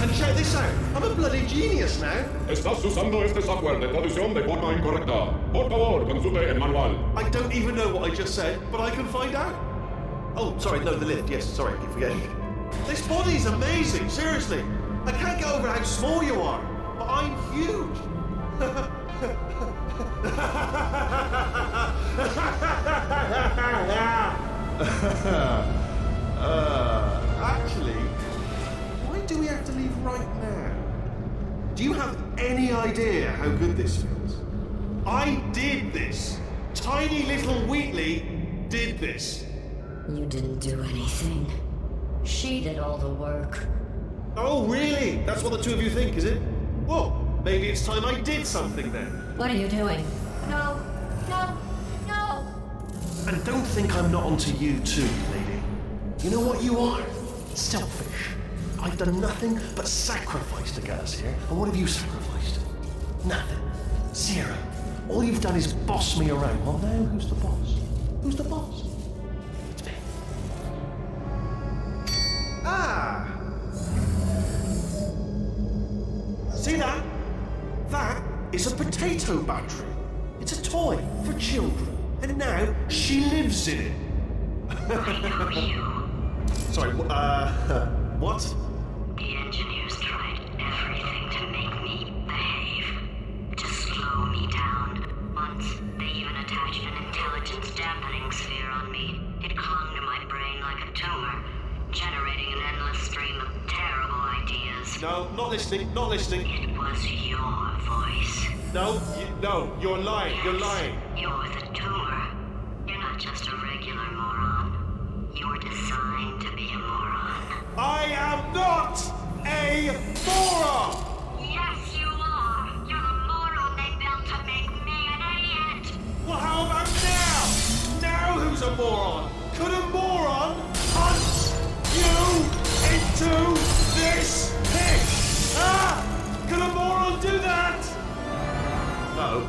And check this out. I'm a bloody genius now. Estás usando este software de traducción de forma incorrecta. Por favor, consulte el manual. I don't even know what I just said, but I can find out. Oh, sorry, no, the lift. Yes, sorry, I keep forgetting. This body's amazing, seriously. I can't get over how small you are, but I'm huge. Actually, why do we have to leave right now? Do you have any idea how good this feels? I did this. Tiny little Wheatley did this. You didn't do anything. She did all the work. Oh, really? That's what the two of you think, is it? Well, maybe it's time I did something then. What are you doing? No! And don't think I'm not onto you too, lady. You know what you are? Selfish. I've done nothing but sacrifice to get us here. And what have you sacrificed? Nothing. Zero. All you've done is boss me around. Well, now who's the boss? Who's the boss? It's me. Ah! See that? That is a potato battery. It's a toy for children. And now she lives in it. I know you. Sorry, what? The engineers tried everything to make me behave, to slow me down. Once, they even attached an intelligence dampening sphere on me. It clung to my brain like a tumor, generating an endless stream of terrible ideas. No, not listening, not listening. It was your voice. No, you're lying, you're lying. You're the tumor. You're not just a regular moron. You're designed to be a moron. I am not a moron! Yes, you are. You're the moron they built to make me an idiot. Well, how about now? Now who's a moron? Could a moron punch you into this pit? Ah! Could a moron do that? No.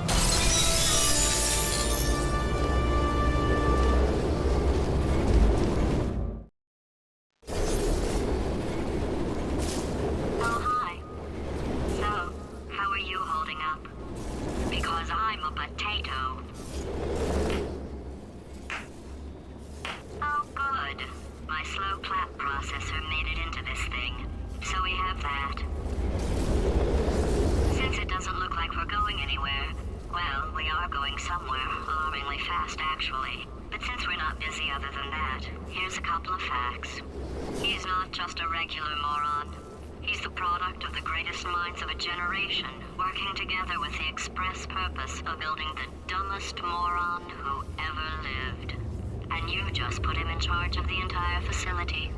Oh, hi. So, how are you holding up? Because I'm a potato. Oh, good. My slow clap processor made it into this thing. So we have that. Since it doesn't look like we're going anywhere, well, we are going somewhere, alarmingly fast actually. But since we're not busy other than that, here's a couple of facts. He's not just a regular moron. He's the product of the greatest minds of a generation, working together with the express purpose of building the dumbest moron who ever lived. And you just put him in charge of the entire facility.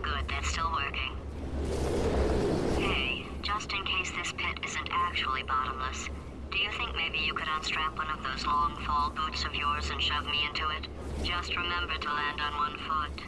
Good, that's still working. Hey, just in case this pit isn't actually bottomless, do you think maybe you could unstrap one of those long fall boots of yours and shove me into it? Just remember to land on one foot.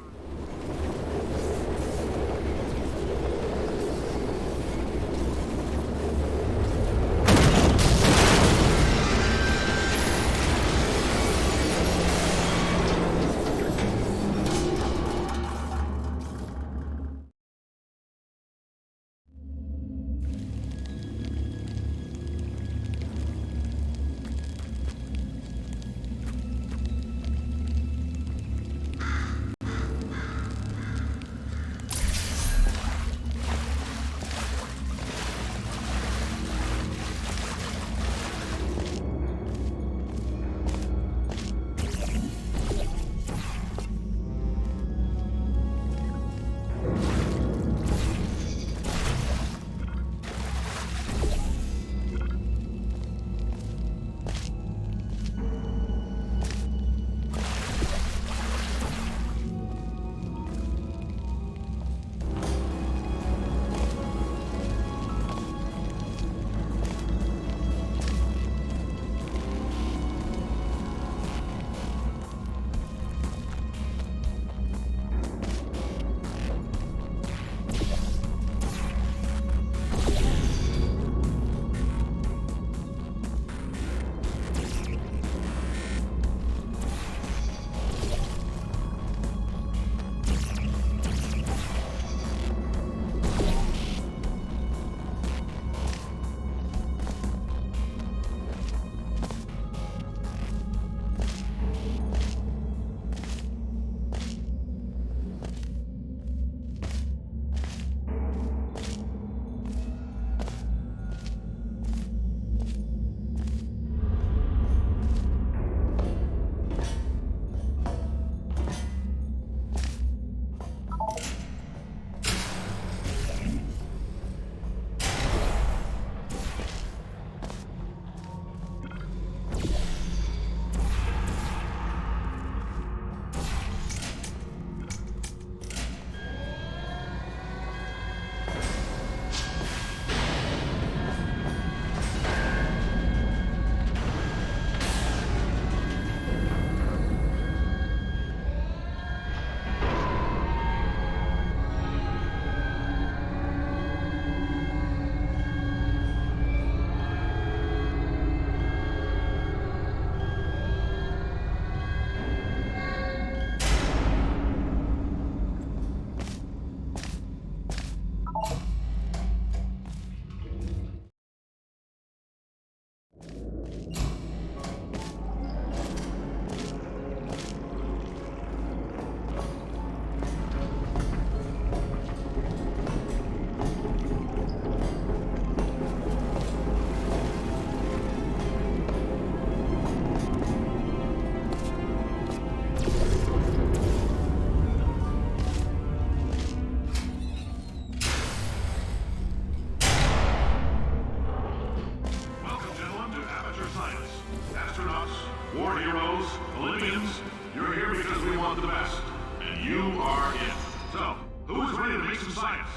heroes, Olympians. You're here because we want the best. And you are it. So, who is ready to make some science?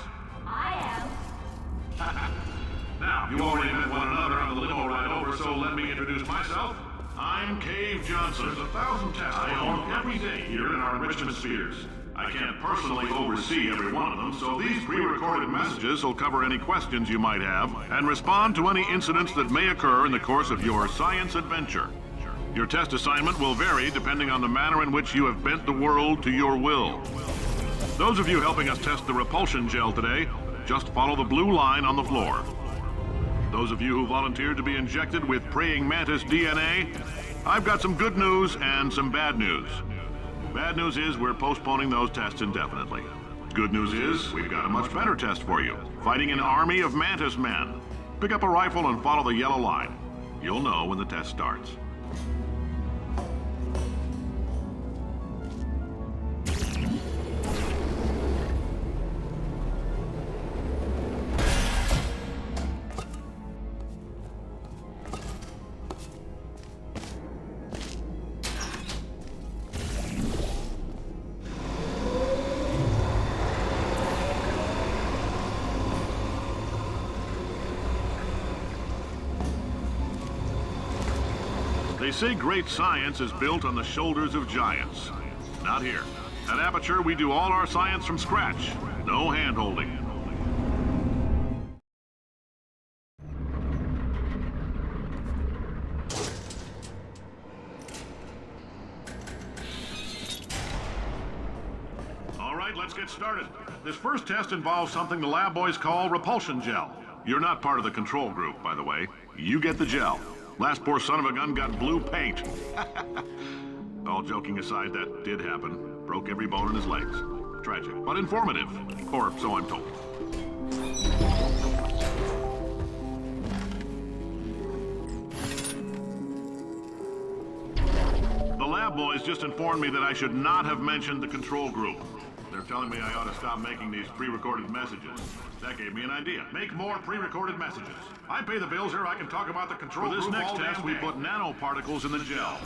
I am. Now, you already met one another on the limo ride over, so let me introduce myself. I'm Cave Johnson. There's 1,000 tests I own every day here in our enrichment spheres. I can't personally oversee every one of them, so these pre-recorded messages will cover any questions you might have and respond to any incidents that may occur in the course of your science adventure. Your test assignment will vary depending on the manner in which you have bent the world to your will. Those of you helping us test the repulsion gel today, just follow the blue line on the floor. Those of you who volunteered to be injected with praying mantis DNA, I've got some good news and some bad news. Bad news is we're postponing those tests indefinitely. Good news is we've got a much better test for you. Fighting an army of mantis men. Pick up a rifle and follow the yellow line. You'll know when the test starts. They say great science is built on the shoulders of giants. Not here. At Aperture, we do all our science from scratch. No hand-holding. All right, let's get started. This first test involves something the lab boys call repulsion gel. You're not part of the control group, by the way. You get the gel. Last poor son of a gun got blue paint. All joking aside, that did happen. Broke every bone in his legs. Tragic, but informative. Or so I'm told. The lab boys just informed me that I should not have mentioned the control group. They're telling me I ought to stop making these pre-recorded messages. That gave me an idea. Make more pre-recorded messages. I pay the bills here, I can talk about the control group. For this next test, we put nanoparticles in the gel.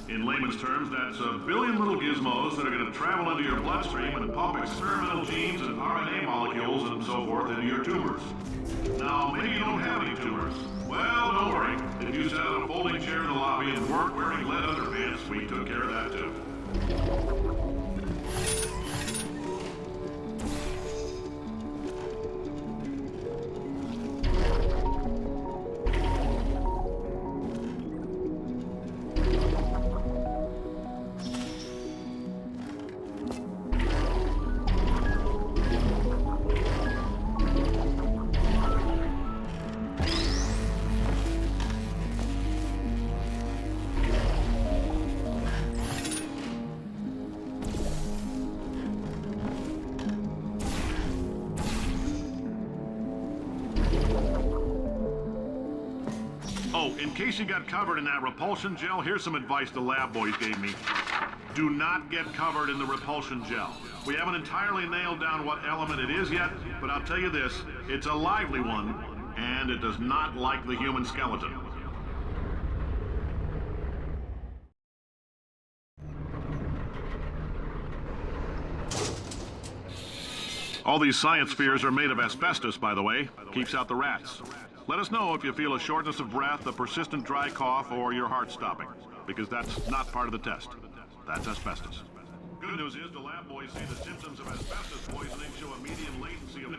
In layman's terms, that's a billion little gizmos that are going to travel into your bloodstream and pump experimental genes and RNA molecules and so forth into your tumors. Now, maybe you don't have any tumors. Well, don't worry. If you sat on a folding chair in the lobby and weren't wearing lead underpants, we took care of that too. Oh, in case you got covered in that repulsion gel, here's some advice the lab boys gave me. Do not get covered in the repulsion gel. We haven't entirely nailed down what element it is yet, but I'll tell you this, it's a lively one, and it does not like the human skeleton. All these science spheres are made of asbestos, by the way. Keeps out the rats. Let us know if you feel a shortness of breath, a persistent dry cough, or your heart stopping, because that's not part of the test. That's asbestos. Good news is the lab boys say the symptoms of asbestos poisoning show a median latency of...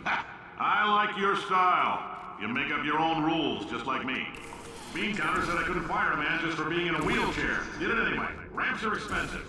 I like your style. You make up your own rules, just like me. Bean Counter said I couldn't fire a man just for being in a wheelchair. Did it anyway. Ramps are expensive.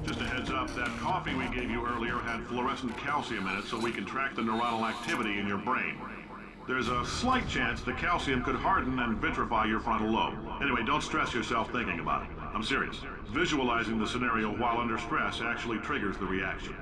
Just a heads up, that coffee we gave you earlier had fluorescent calcium in it so we can track the neuronal activity in your brain. There's a slight chance the calcium could harden and vitrify your frontal lobe. Anyway, don't stress yourself thinking about it. I'm serious. Visualizing the scenario while under stress actually triggers the reaction.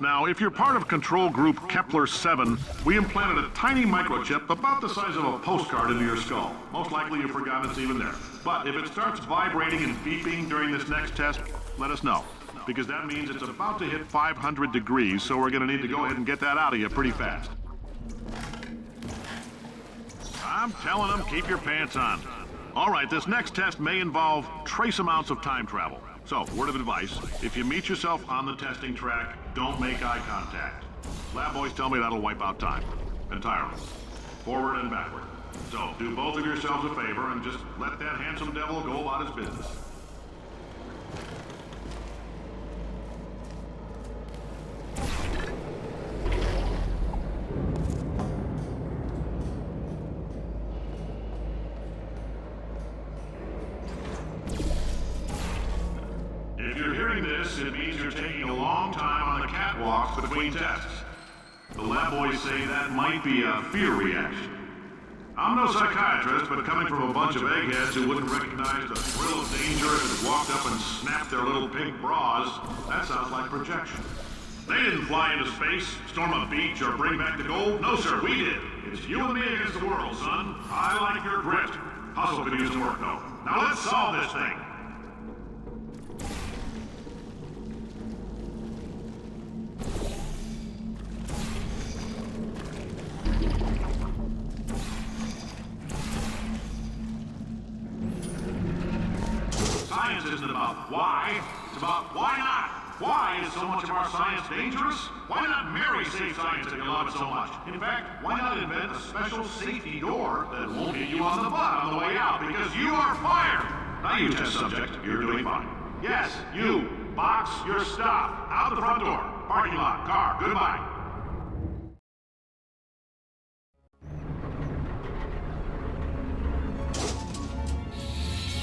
Now, if you're part of Control Group Kepler-7, we implanted a tiny microchip about the size of a postcard into your skull. Most likely you've forgotten it's even there. But if it starts vibrating and beeping during this next test, let us know. Because that means it's about to hit 500 degrees, so we're going to need to go ahead and get that out of you pretty fast. I'm telling them, keep your pants on. All right, this next test may involve trace amounts of time travel. So, word of advice, if you meet yourself on the testing track, don't make eye contact. Lab boys tell me that'll wipe out time. Entirely. Forward and backward. So, do both of yourselves a favor and just let that handsome devil go about his business. If you're hearing this, it means you're taking a long time on the catwalks between tests. The lab boys say that might be a fear reaction. I'm no psychiatrist, but coming from a bunch of eggheads who wouldn't recognize the thrill of danger if it walked up and snapped their little pink bras, that sounds like projection. They didn't fly into space, storm a beach, or bring back the gold. No, sir, we did. It's you and me against the world, son. I like your grit. Hustle could use some work, though. Now let's solve this thing. Science isn't about why, it's about why not. Why is so much of our science dangerous? Why not marry safe science if you love it so much? In fact, why not invent a special safety door that won't hit you on the butt on the way out because you are fired? Now you test subject, you're doing fine. Yes, you, box your stuff. Out the front door, parking lot, car, goodbye.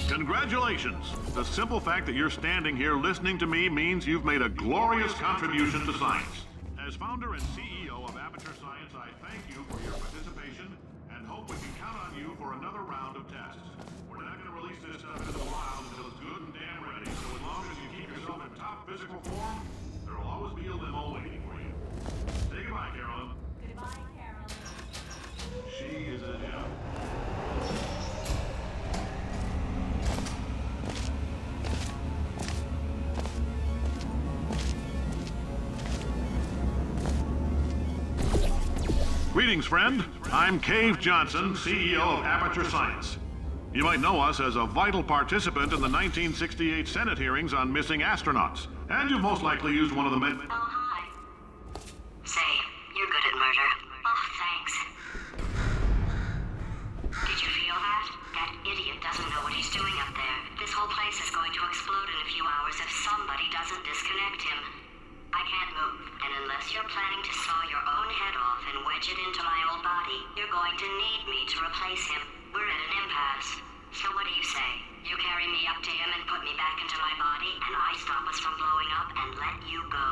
Congratulations! The simple fact that you're standing here listening to me means you've made a glorious contribution to science. As founder and CEO of Aperture Science, I thank you for your participation and hope we can count on you for another round of tests. We're not going to release this stuff into the wild until it's good and damn ready, so as long as you keep yourself in top physical form, there will always be a limo waiting for you. Say goodbye, Carolyn. Goodbye, Carolyn. She is a gem. Greetings, friend. I'm Cave Johnson, CEO of Aperture Science. You might know us as a vital participant in the 1968 Senate hearings on missing astronauts. And you've most likely used one of the men... Oh, hi. Say, you're good at murder. Oh, thanks. Did you feel that? That idiot doesn't know what he's doing up there. This whole place is going to explode in a few hours if somebody doesn't disconnect him. I can't move, and unless you're planning to saw your own head off and wedge it into my old body, you're going to need me to replace him. We're at an impasse. So what do you say? You carry me up to him and put me back into my body, and I stop us from blowing up and let you go.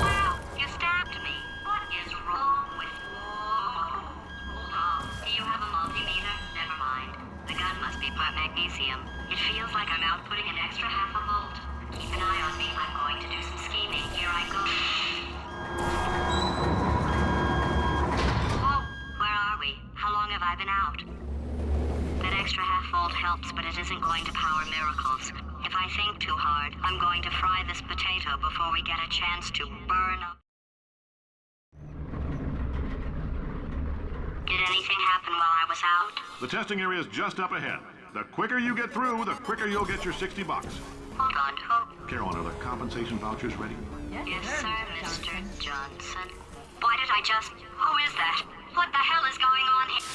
Wow, you stabbed me. What is wrong with you? Oh, do you have a multimeter? Never mind. The gun must be part magnesium. It feels like I'm outputting an extra half a volt. Keep an eye on me. I'm going to do some scheming. Here I go. Whoa, where are we? How long have I been out? That extra half volt helps, but it isn't going to power miracles. If I think too hard, I'm going to fry this potato before we get a chance to burn up. Did anything happen while I was out? The testing area is just up ahead. The quicker you get through, the quicker you'll get your $60. Hold on, Carolyn, are the compensation vouchers ready? Yes, sir, Mr. Johnson. Why did I just... Who is that? What the hell is going on here?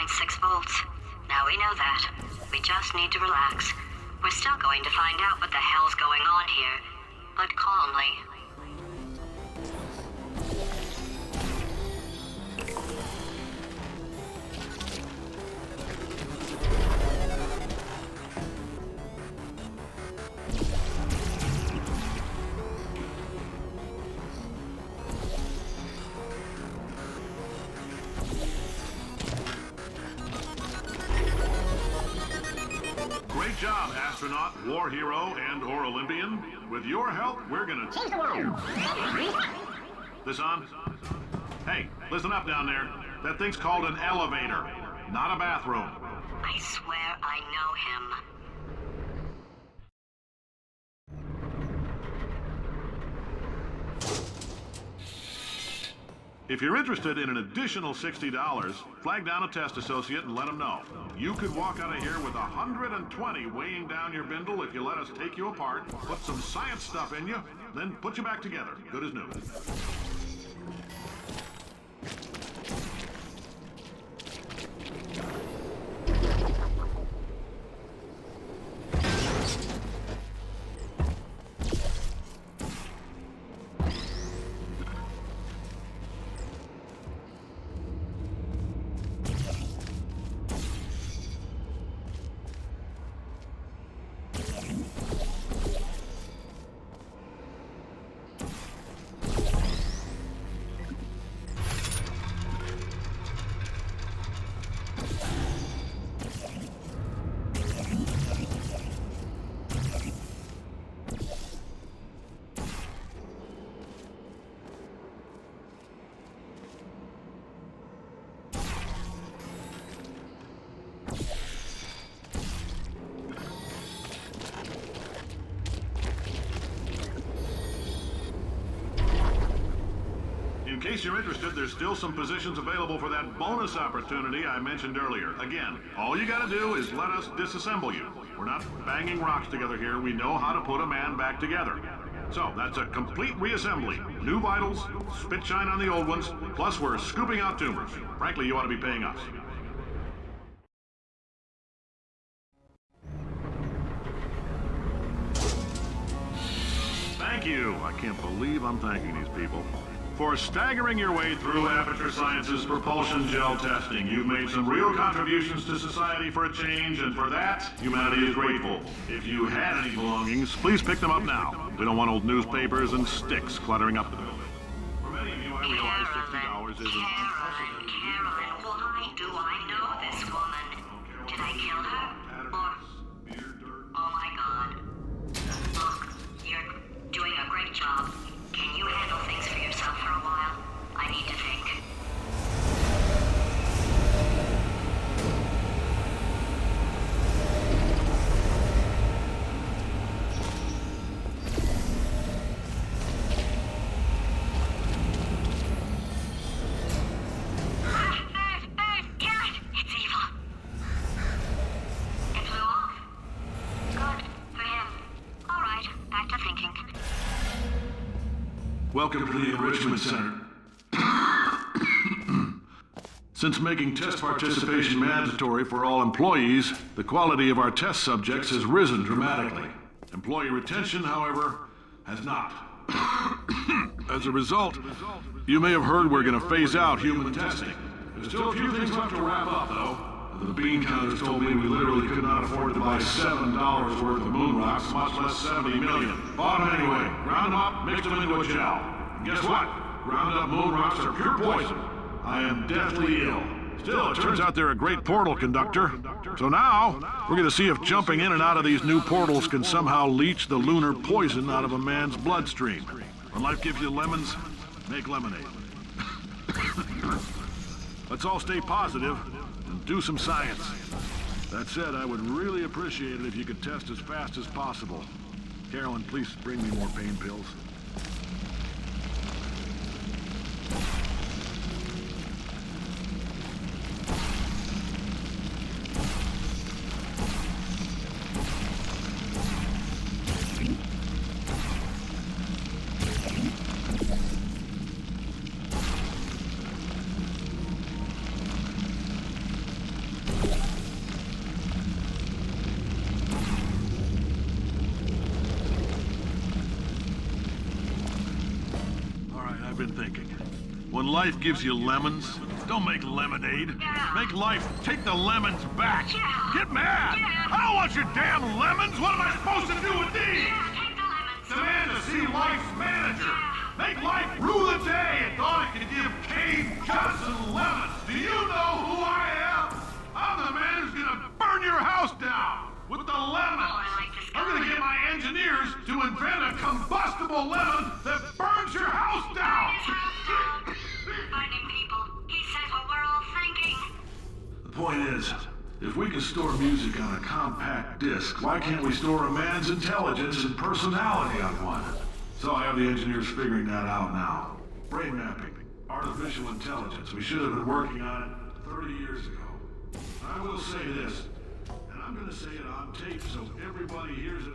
1.6 volts. Now we know that. We just need to relax. We're still going to find out what the hell's going on here, but calmly. Great job, astronaut, war hero, and/or Olympian. With your help, we're gonna change the world. This on? Hey, listen up down there. That thing's called an elevator, not a bathroom. I swear I know him. If you're interested in an additional $60, flag down a test associate and let them know. You could walk out of here with 120 weighing down your bindle if you let us take you apart, put some science stuff in you, then put you back together. Good as new. In case you're interested, there's still some positions available for that bonus opportunity I mentioned earlier. Again, all you gotta do is let us disassemble you. We're not banging rocks together here. We know how to put a man back together. So, that's a complete reassembly. New vitals, spit shine on the old ones, plus we're scooping out tumors. Frankly, you ought to be paying us. Thank you. I can't believe I'm thanking these people. For staggering your way through Aperture Science's propulsion gel testing. You've made some real contributions to society for a change, and for that, humanity is grateful. If you had any belongings, please pick them up now. We don't want old newspapers and sticks cluttering up the building. For many of you, I realize $60 isn't... Caroline, why do I know this woman? Did I kill her? Or... Oh my god. Look, you're doing a great job. Can you handle things for yourself for a while? I need to think. Kill it! It's evil. It flew off. Good for him. All right, back to thinking. Welcome to the Enrichment Center. Since making test participation mandatory for all employees, the quality of our test subjects has risen dramatically. Employee retention, however, has not. As a result, you may have heard we're going to phase out human testing. There's still a few things left to wrap up, though. The bean counters told me we literally could not afford to buy $7 worth of moon rocks, much less 70 million. Bought them anyway. Ground them up, mixed them into a gel. And guess what? Ground up moon rocks are pure poison. I am deathly ill. Still, it turns out they're a great portal conductor. So now, we're going to see if jumping in and out of these new portals can somehow leach the lunar poison out of a man's bloodstream. When life gives you lemons, make lemonade. Let's all stay positive and do some science. That said, I would really appreciate it if you could test as fast as possible. Carolyn, please bring me more pain pills. been thinking. When life gives you lemons, don't make lemonade. Yeah. Make life take the lemons back. Yeah. Get mad! Yeah. I don't want your damn lemons! What am I supposed to do with these? Yeah, take the lemons. Demand to see life's manager. Yeah. Make life rue the day and thought it could give Cave Johnson lemons. Do you know who I am? I'm the man who's gonna burn your house down with the lemons. Oh, I like this guy. I'm gonna get my engineers to invent a combustible lemon that burns your house down. His house down. Finding people. He says what we're all thinking. The point is, if we can store music on a compact disc, why can't we store a man's intelligence and personality on one? So I have the engineers figuring that out now. Brain mapping, artificial intelligence. We should have been working on it 30 years ago. I will say this, and I'm gonna say it on tape so everybody hears it.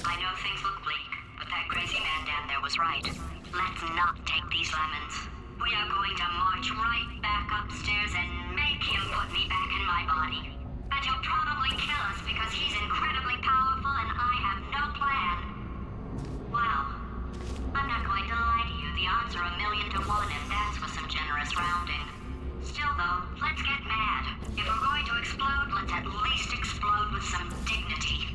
I know things look bleak, but that crazy man down there was right. Let's not take these lemons. We are going to march right back upstairs and make him put me back in my body. And he'll probably kill us because he's incredibly powerful and I have no plan. Well, I'm not going to lie to you. The odds are 1,000,000 to 1 and that's with some generous rounding. Still though, let's get mad. If we're going to explode, let's at least explode with some dignity.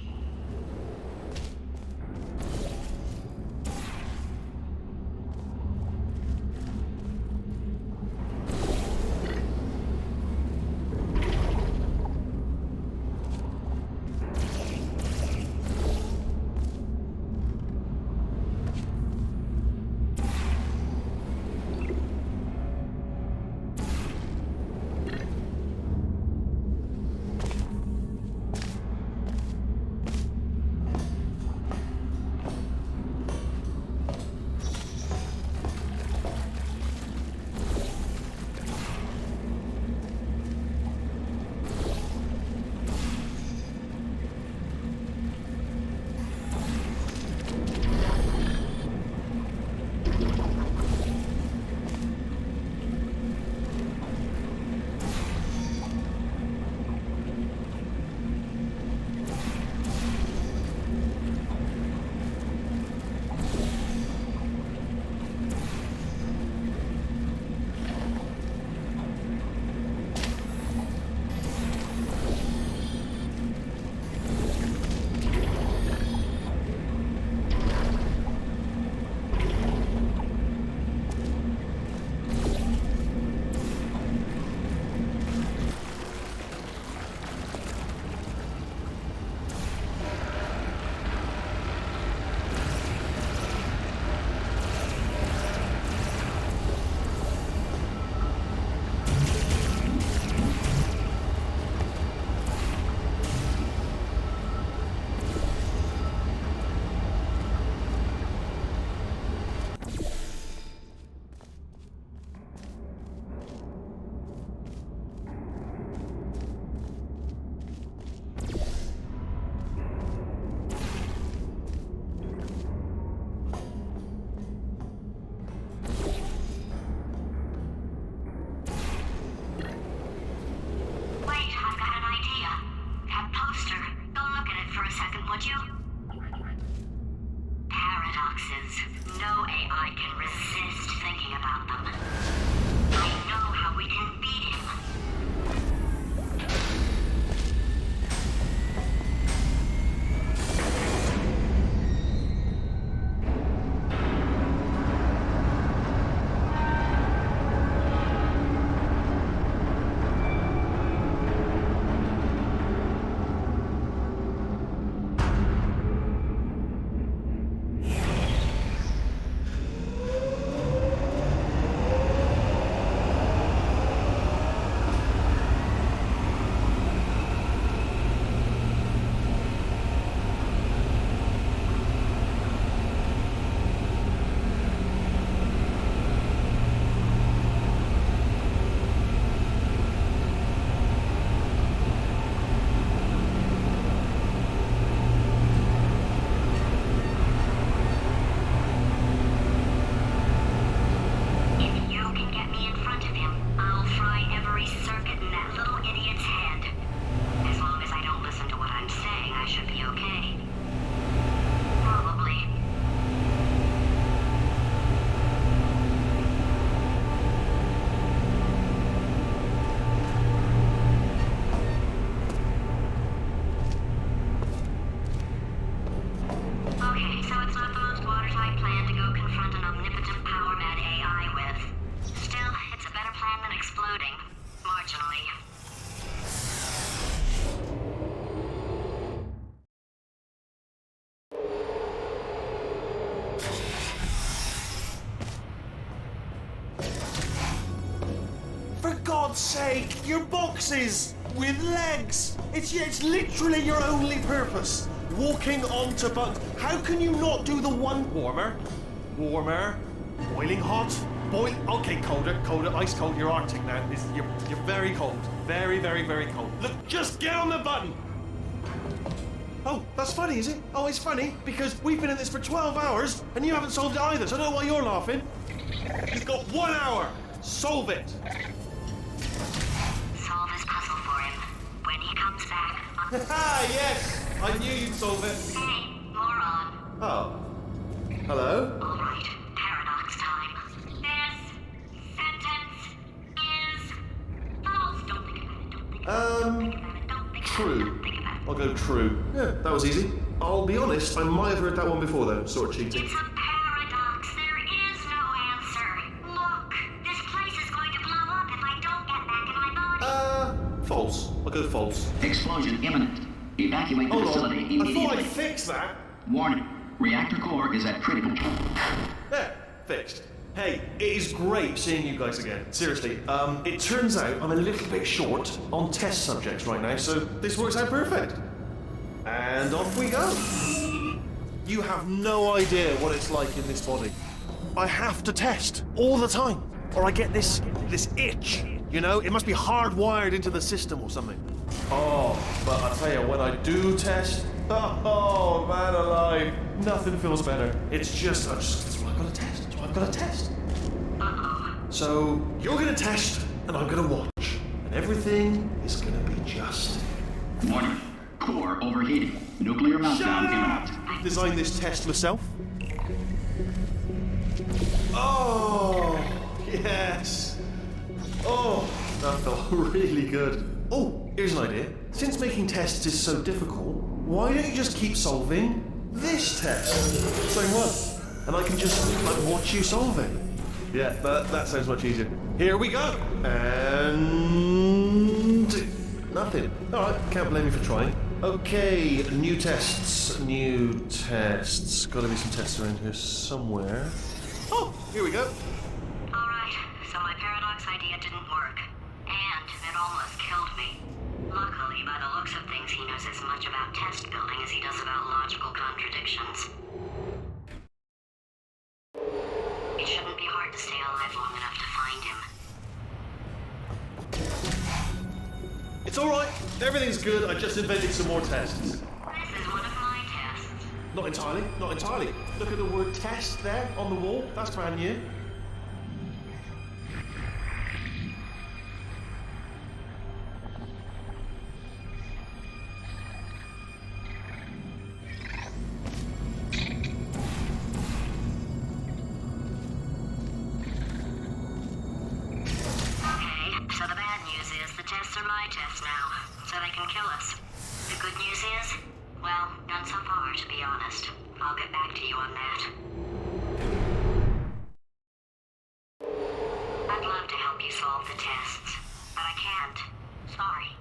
sake! Your boxes with legs! It's literally your only purpose. Walking onto buttons. How can you not do the one warmer? Warmer. Boiling hot. Okay, colder, ice cold. You're Arctic now. You're very cold. Very, very, very cold. Look, just get on the button. Oh, that's funny, is it? Oh, it's funny because we've been in this for 12 hours and you haven't solved it either, so I don't know why you're laughing. You've got 1 hour. Solve it. Solve his puzzle for him. When he comes back. Haha, yes! I knew you'd solve it. Hey, moron. Oh. Hello? All right, paradox time. This sentence is false. Don't think about it. Don't think about it. Don't think about it. Don't think about it. True. Don't think about it. I'll go true. Yeah, that was easy. I'll be honest, I might have heard that one before though, sort of cheating. It's a paradox. There is no answer. Look, this place is going to blow up if I don't get back in my body. False. I'll go false. Explosion imminent. Evacuate the Hold facility on. I immediately. thought I'd fix that. Warning. Reactor core is at critical. There, fixed. Hey, it is great seeing you guys again. Seriously, it turns out I'm a little bit short on test subjects right now, so this works out perfect. And off we go. You have no idea what it's like in this body. I have to test all the time, or I get this itch. You know, it must be hardwired into the system or something. Oh, but I tell you, when I do test, oh man alive, nothing feels better. It's just, that's what I've got to test. That's what I've got to test. So you're gonna test, and I'm gonna watch, and everything is gonna be just. Warning. Core overheating. Nuclear meltdown imminent. Designed this test myself. Oh yes. Oh, that felt really good. Oh, here's an idea. Since making tests is so difficult, why don't you just keep solving this test? Same one. And I can just watch you solve it. Yeah, that sounds much easier. Here we go. And nothing. Alright, can't blame you for trying. Okay, new tests. Gotta be some tests around here somewhere. Oh, here we go. All right, so my paradox idea didn't work. And it almost killed me. Luckily, by the looks of things, he knows as much about test building as he does about logical contradictions. It shouldn't be hard to stay alive long enough to find him. It's alright. Everything's good. I just invented some more tests. This is one of my tests. Not entirely. Look at the word test there on the wall. That's brand new. So the bad news is the tests are my tests now, so they can kill us. The good news is, well, none so far, to be honest. I'll get back to you on that. I'd love to help you solve the tests, but I can't. Sorry.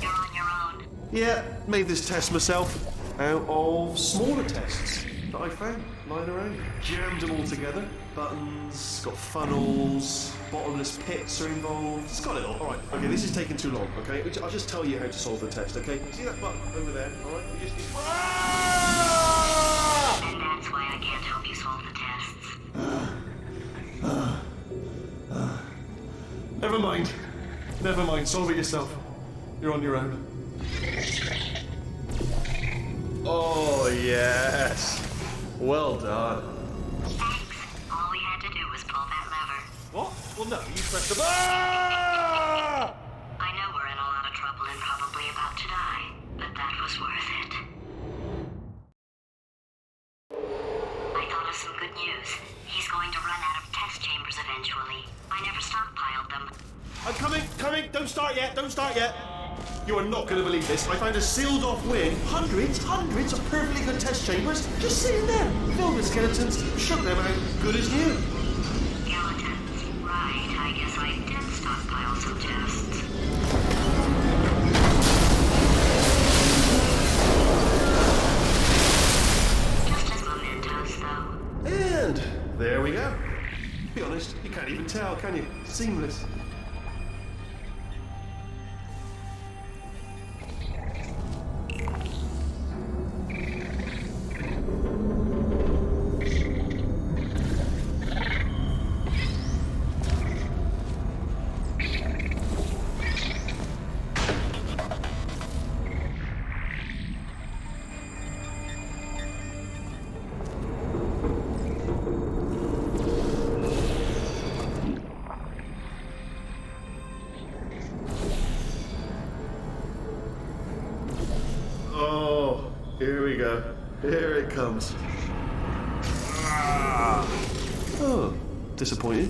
You're on your own. Yeah, made this test myself out of smaller tests that I found lying around. Jammed them all together. Buttons, got funnels, bottomless pits are involved. It's got it all. Alright, okay, this is taking too long, okay? I'll just tell you how to solve the test, okay? See that button over there, alright? You just need... And that's why I can't help you solve the tests. Never mind, solve it yourself. You're on your own. Oh, yes. Well done. Thanks. All we had to do was pull that lever. What? Well, no, you pressed the... Ah! I know we're in a lot of trouble and probably about to die, but that was worth it. I thought of some good news. He's going to run out of test chambers eventually. I never stockpiled them. I'm coming. Don't start yet. You are not going to believe this. I found a sealed off wing. Hundreds of perfectly good test chambers just sitting there. Filled with skeletons. Shook them out. Good as new. Skeletons. Right, I guess I did stockpile some tests. Just as mementos, though. And there we go. Be honest, you can't even tell, can you? Seamless. Here we go. Here it comes. Oh, disappointed.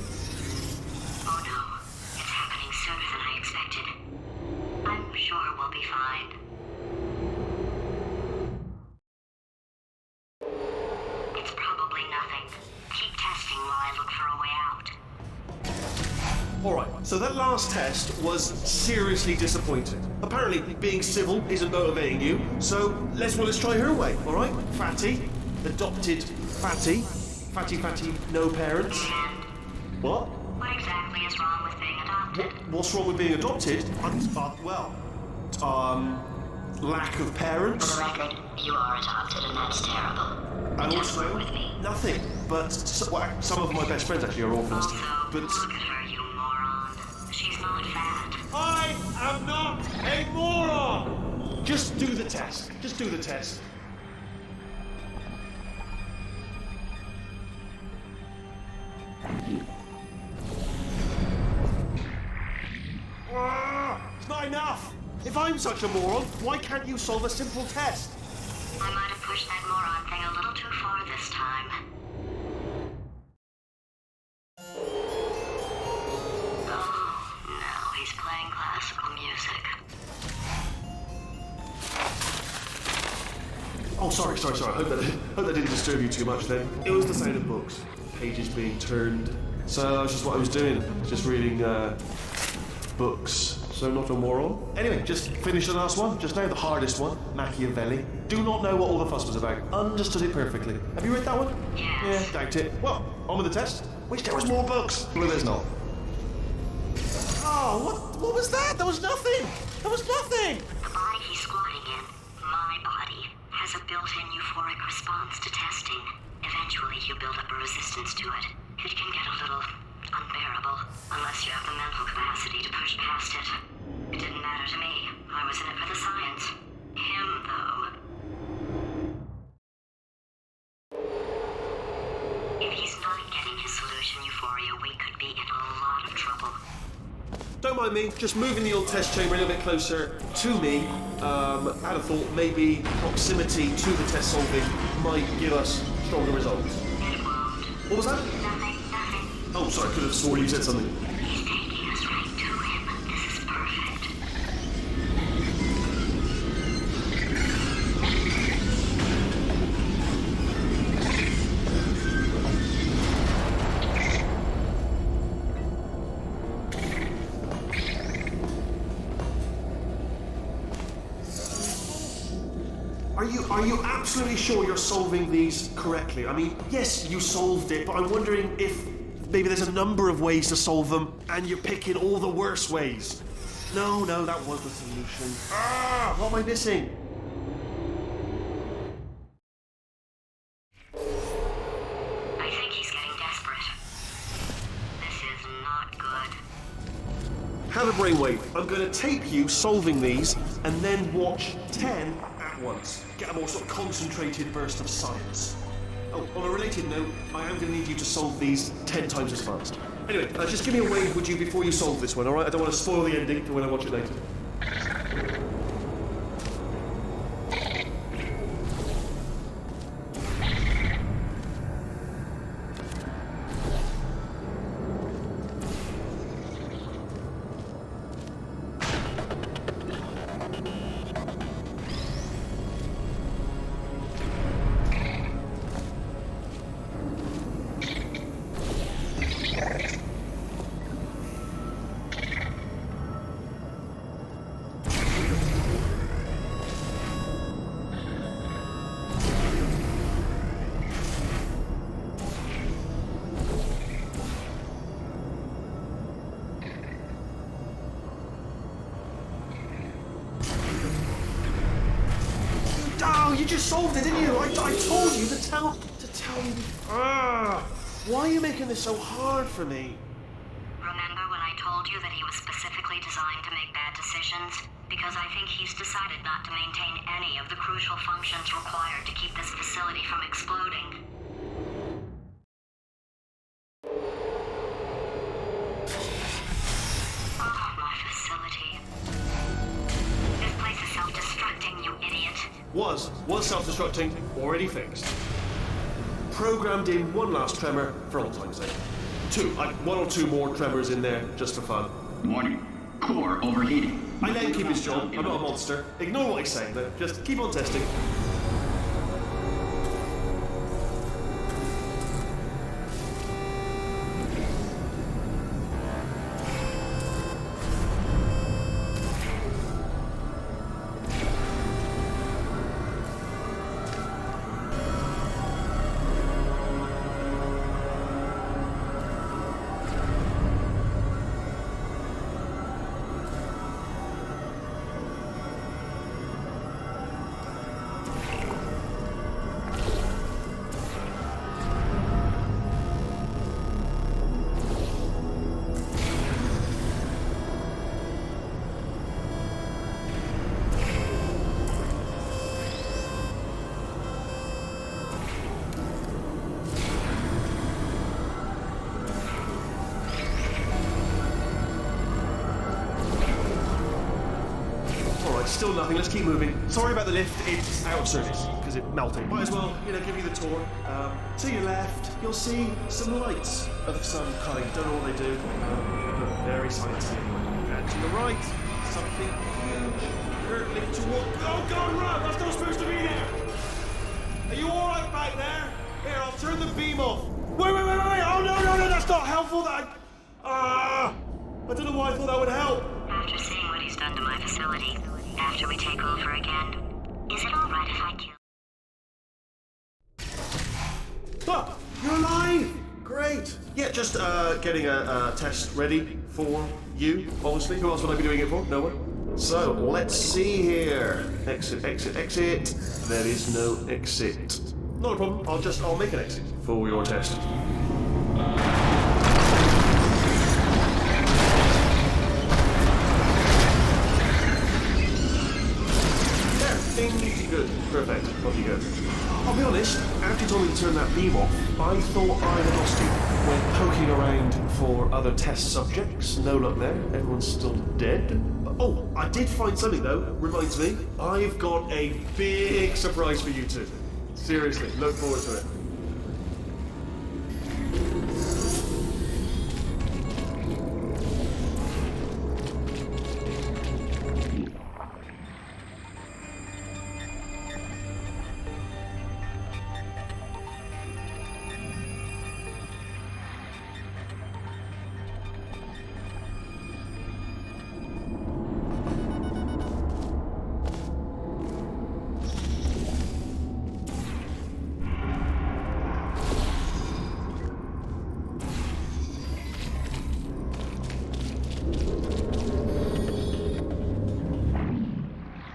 Oh no, it's happening sooner than I expected. I'm sure we'll be fine. It's probably nothing. Keep testing while I look for a way out. Alright, so that last test was seriously disappointing. Apparently, being civil isn't motivating you, so let's try her way, alright? Fatty, adopted Fatty. Fatty, no parents. And What? what exactly is wrong with being adopted? What's wrong with being adopted? Lack of parents. For the record, you are adopted and that's terrible. And Don't also, work with me. nothing. But some of my best friends actually are orphans. Also, But look at her, you moron. She's not fat. I am not a moron! Just do the test. Just do the test. It's not enough! If I'm such a moron, why can't you solve a simple test? I might have pushed that moron thing a little too far this time. Oh, no, he's playing classical music. Oh, sorry. Hope that didn't disturb you too much then. It was the sound of books, pages being turned. So that's just what I was doing, just reading books. So not a moron. Anyway, just finished the last one, just now, the hardest one, Machiavelli. Do not know what all the fuss was about. Understood it perfectly. Have you read that one? Yes. Yeah, doubt it. Well, on with the test. Wish there was more books. Well, there's not. Oh, what was that? There was nothing. There was nothing. The body he's squatting in, my body, has a built-in euphoric response to testing. Eventually, you build up a resistance to it. It can get a little unbearable, unless you have the mental capacity to push past it. It didn't matter to me. I was in it for the science. Him, though. If he's not getting his solution euphoria, we could be in a lot of trouble. Don't mind me, just moving the old test chamber a little bit closer to me. Had a thought maybe proximity to the test solving might give us stronger results. It won't. What was that? Nothing. Oh, sorry, I could have sworn you said something. He's taking us right to him. This is perfect. Are you absolutely sure you're solving these correctly? I mean, yes, you solved it, but I'm wondering if maybe there's a number of ways to solve them, and you're picking all the worst ways. No, that was the solution. What am I missing? I think he's getting desperate. This is not good. Have a brainwave. I'm going to tape you solving these, and then watch 10 at once. Get a more sort of concentrated burst of science. Oh, on a related note, I am going to need you to solve these 10 times as fast. Anyway, just give me a wave, would you, before you solve this one, alright? I don't want to spoil the ending for when I watch it later. Oh, you just solved it, didn't you? I told you to tell you. Why are you making this so hard for me? Remember when I told you that he was specifically designed to make bad decisions? Because I think he's decided not to maintain any of the crucial functions required to keep this facility from exploding. Oh, my facility. This place is self-destructing, you idiot. Was self-destructing, already fixed. Programmed in one last tremor for old time's sake. One or two more tremors in there, just for fun. Warning. Core overheating. I let him keep his job. I'm not a monster. Ignore what he's saying, though. Just keep on testing. Still nothing, let's keep moving. Sorry about the lift, it's out of service, because it melted. Might as well, give you the tour. To your left, you'll see some lights of some kind. Don't know what they do, but very sciencey. And to the right, something huge, hurtling toward... Oh God, run! That's not supposed to be there! Are you alright back there? Here, I'll turn the beam off. Wait! Oh no, that's not helpful, I don't know why I thought that would help. After seeing what he's done to my facility, after we take over again, is it all right if I kill? Ah, you're alive! Great. Yeah, just getting a test ready for you, obviously. Who else would I be doing it for? No one. So, let's see here. Exit. There is no exit. Not a problem. I'll make an exit for your test. Good, perfect. Off you go. I'll be honest, after you told me to turn that beam off, I thought I had lost you. Went poking around for other test subjects. No luck there. Everyone's still dead. Oh, I did find something though. Reminds me, I've got a big surprise for you two. Seriously, look forward to it.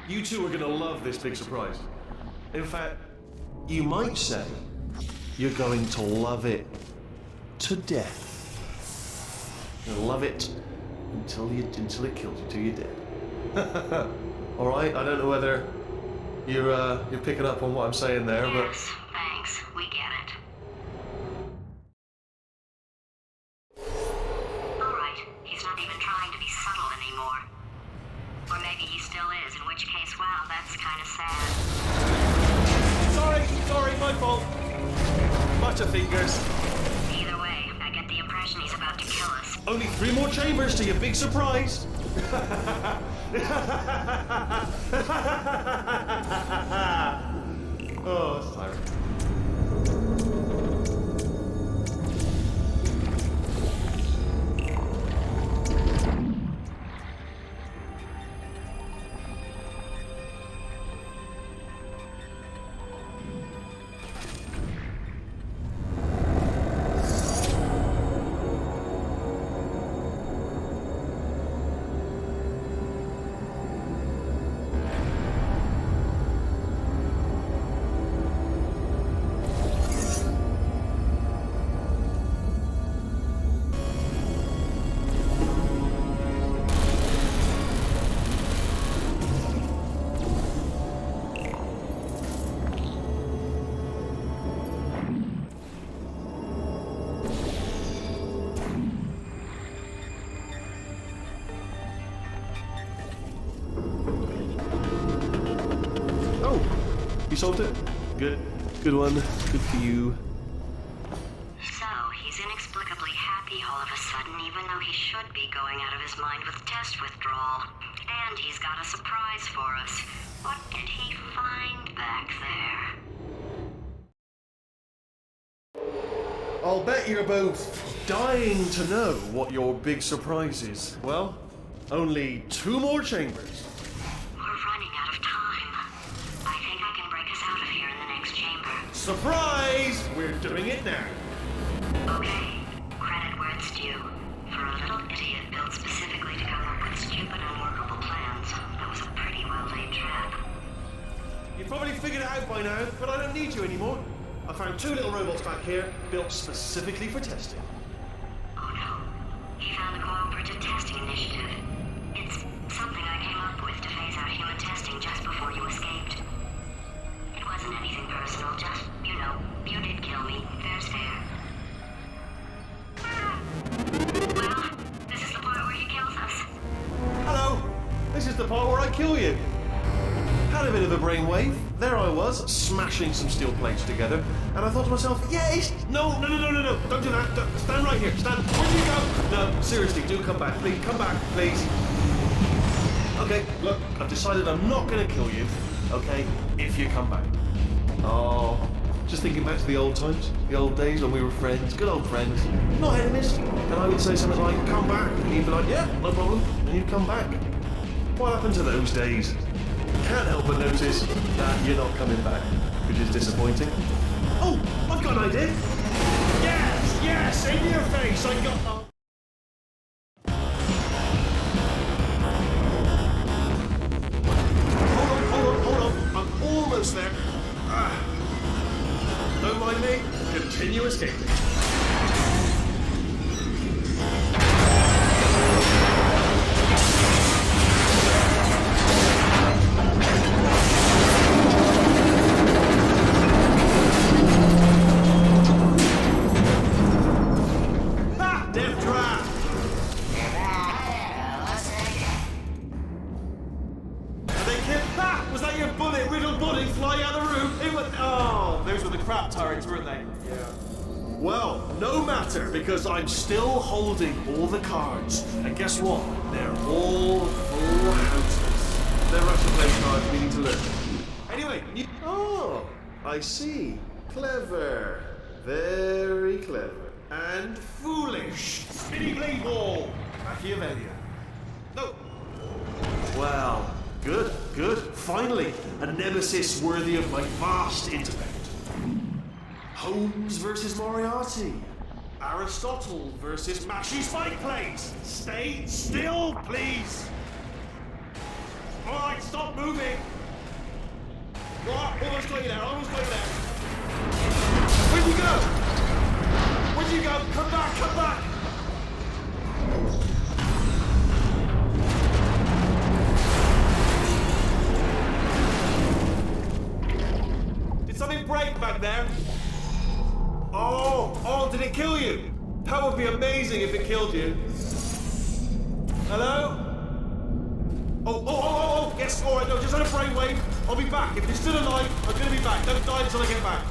You two are going to love this big surprise. In fact, you might say you're going to love it to death. You'll love it until it kills you, till you're dead. All right. I don't know whether you're picking up on what I'm saying there, but Yes, thanks. We get it. All right. He's not even trying to be subtle anymore. Or maybe he still is, in which case, wow, that's kind of sad. Sorry, my fault. Butterfingers. Either way, I get the impression he's about to kill us. Only 3 more chambers to your big surprise. Oh, that's tiring. You solved it? Good. Good one. Good for you. So, he's inexplicably happy all of a sudden, even though he should be going out of his mind with test withdrawal. And he's got a surprise for us. What did he find back there? I'll bet you're both dying to know what your big surprise is. Well, only 2 more chambers. We're running out of time. I think I can break us out of here in the next chamber. Surprise! We're doing it now. Okay, credit where it's due. For a little idiot built specifically to come up with stupid, unworkable plans, that was a pretty well-laid trap. You probably figured it out by now, but I don't need you anymore. I found 2 little robots back here, built specifically for testing. Oh no. He found the Cooperative Testing Initiative. It's something I came up with to phase out human testing just before you escaped. It wasn't anything personal, just, you know, you did kill me. Fair's fair. Well, this is the part where he kills us. Hello! This is the part where I kill you. Had a bit of a brainwave. There I was, smashing some steel plates together, and I thought to myself, yes! No, don't do that. Stand right here. Stand. Where do you go? No, seriously, do come back. Please, come back, please. Okay, look, I've decided I'm not going to kill you, okay, if you come back. Oh, just thinking back to the old times, the old days when we were friends, good old friends, not enemies. And I would say something like, come back, and you'd be like, yeah, no problem, and you'd come back. What happened to those days? Can't help but notice that you're not coming back, which is disappointing. Oh, I've got an idea. Yes, in your face, I got... Hold on, I'm almost there. Don't mind me, continue escaping. Well, no matter, because I'm still holding all the cards. And guess what? They're all full houses. They're Russian playing cards we need to learn. Anyway, oh, I see. Clever. Very clever. And foolish. Spinny blade ball. Machiavellian. No. Well, good. Finally, a nemesis worthy of my vast intellect. Holmes versus Moriarty. Aristotle versus Mashy Spike Plates. Stay still, please. All right, stop moving. Right, almost got you there. Where'd you go? Come back. Did something break back there? Oh, did it kill you? That would be amazing if it killed you. Hello? Oh, yes, all right, no, just had a brainwave. I'll be back. If you're still alive, I'm going to be back. Don't die until I get back.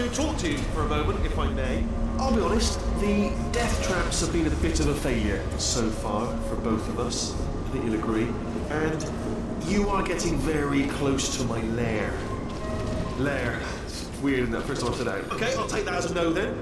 to talk to you for a moment, if I may. I'll be honest, the death traps have been a bit of a failure so far for both of us. I think you'll agree. And you are getting very close to my lair. Lair. It's weird, isn't that? First time I've said that. Okay, I'll take that as a no then.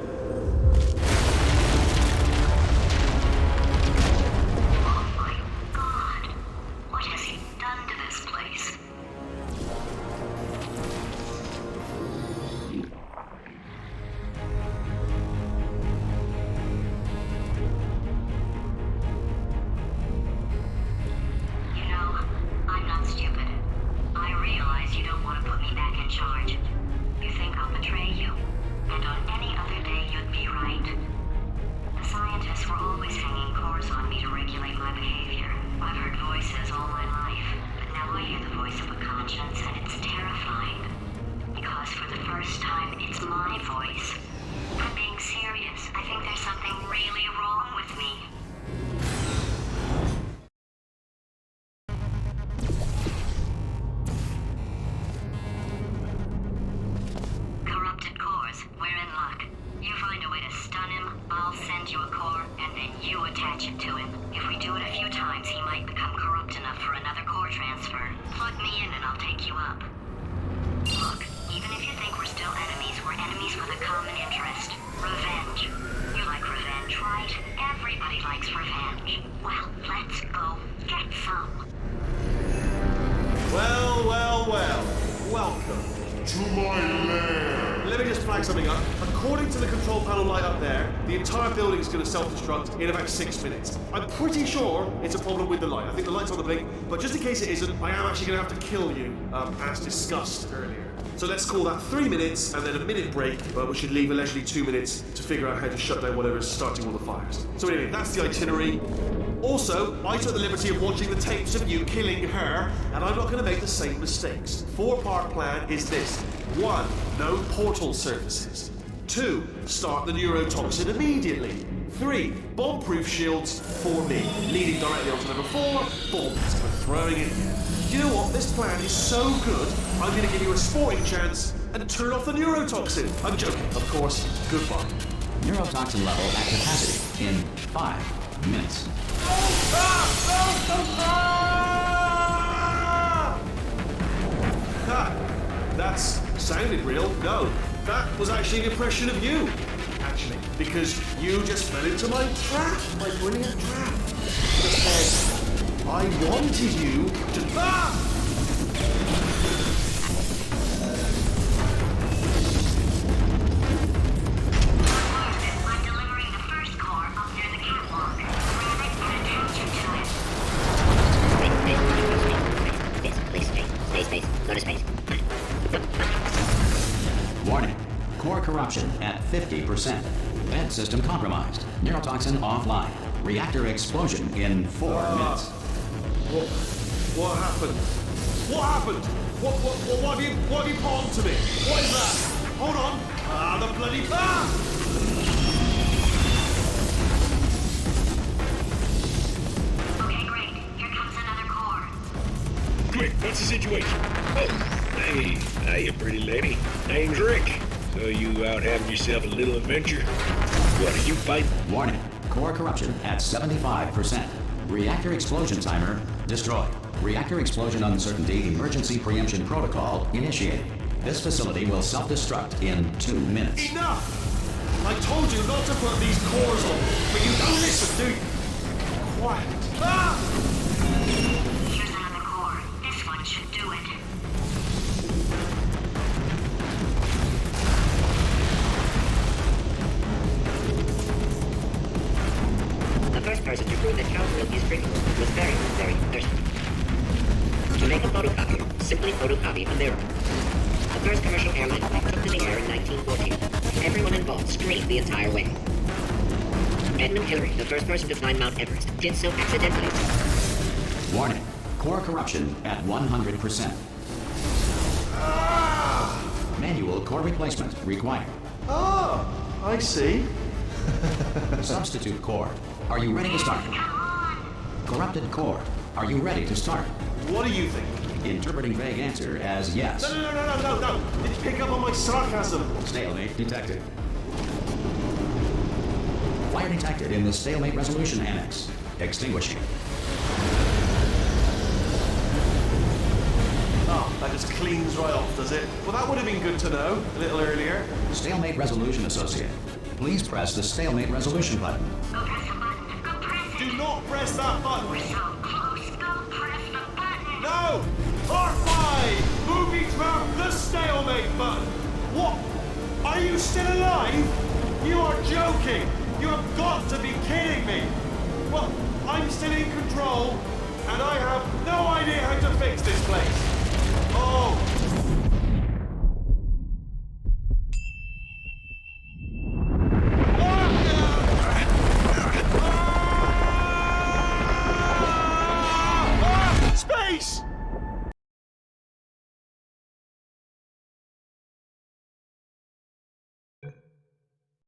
Self-destruct in about 6 minutes. I'm pretty sure it's a problem with the light. I think the light's on the blink, but just in case it isn't, I am actually going to have to kill you, as discussed earlier. So let's call that 3 minutes and then a minute break, but we should leave allegedly 2 minutes to figure out how to shut down whatever's starting all the fires. So anyway, that's the itinerary. Also, I took the liberty of watching the tapes of you killing her, and I'm not going to make the same mistakes. 4-part plan is this. 1. No portal surfaces. 2. Start the neurotoxin immediately. 3. Bomb-proof shields for me, leading directly onto number 4, bombs for throwing it here. You know what? This plan is so good, I'm going to give you a sporting chance and turn off the neurotoxin. I'm joking, of course. Goodbye. Neurotoxin level at capacity in 5 minutes. That's sounded real. No, that was actually an impression of you. Actually, because you just fell into my trap, my brilliant trap. Just said, I wanted you to... I'm delivering the first core up near the catwalk. Grab it and attach it to it. Space. Go to space. Warning. Core corruption at 50%. Vent system compromised. Neurotoxin offline. Reactor explosion in 4 minutes. What happened? What happened? What have you put onto me? What is that? Hold on. The bloody... Okay, great. Here comes another core. Quick, what's the situation? Oh, hey, hiya, pretty lady. Name's Rick. So you out having yourself a little adventure? What are you fighting? Warning. Core corruption at 75%. Reactor explosion timer destroyed. Reactor explosion uncertainty emergency preemption protocol initiated. This facility will self-destruct in 2 minutes. Enough! I told you not to put these cores on, but you don't listen, do you? Quiet. Here's another core. This one should do it. The first person to prove that cow's milk is drinkable was very, very thirsty. To make a photocopier, simply photocopy a mirror. The first commercial airline flight took to the air in 1914. Everyone involved screamed the entire way. Edmund Hillary, the first person to climb Mount Everest, did so accidentally. Warning. Core corruption at 100%. Manual core replacement required. Oh, I see. Substitute core. Are you ready to start? Corrupted core. Are you ready to start? What do you think? interpreting vague answer as yes. No. Did you pick up on my sarcasm? Stalemate detected. Fire detected in the stalemate resolution annex. Extinguishing. Oh, that just cleans right off, does it? Well, that would have been good to know a little earlier. Stalemate resolution associate. Please press the stalemate resolution button. Go press the button. Go press it. Do not press that button. We're so close. Go press the button. No! R5! Movie trap the stalemate button! What? Are you still alive? You are joking! You have got to be kidding me! Well, I'm still in control, and I have no idea how to fix this place.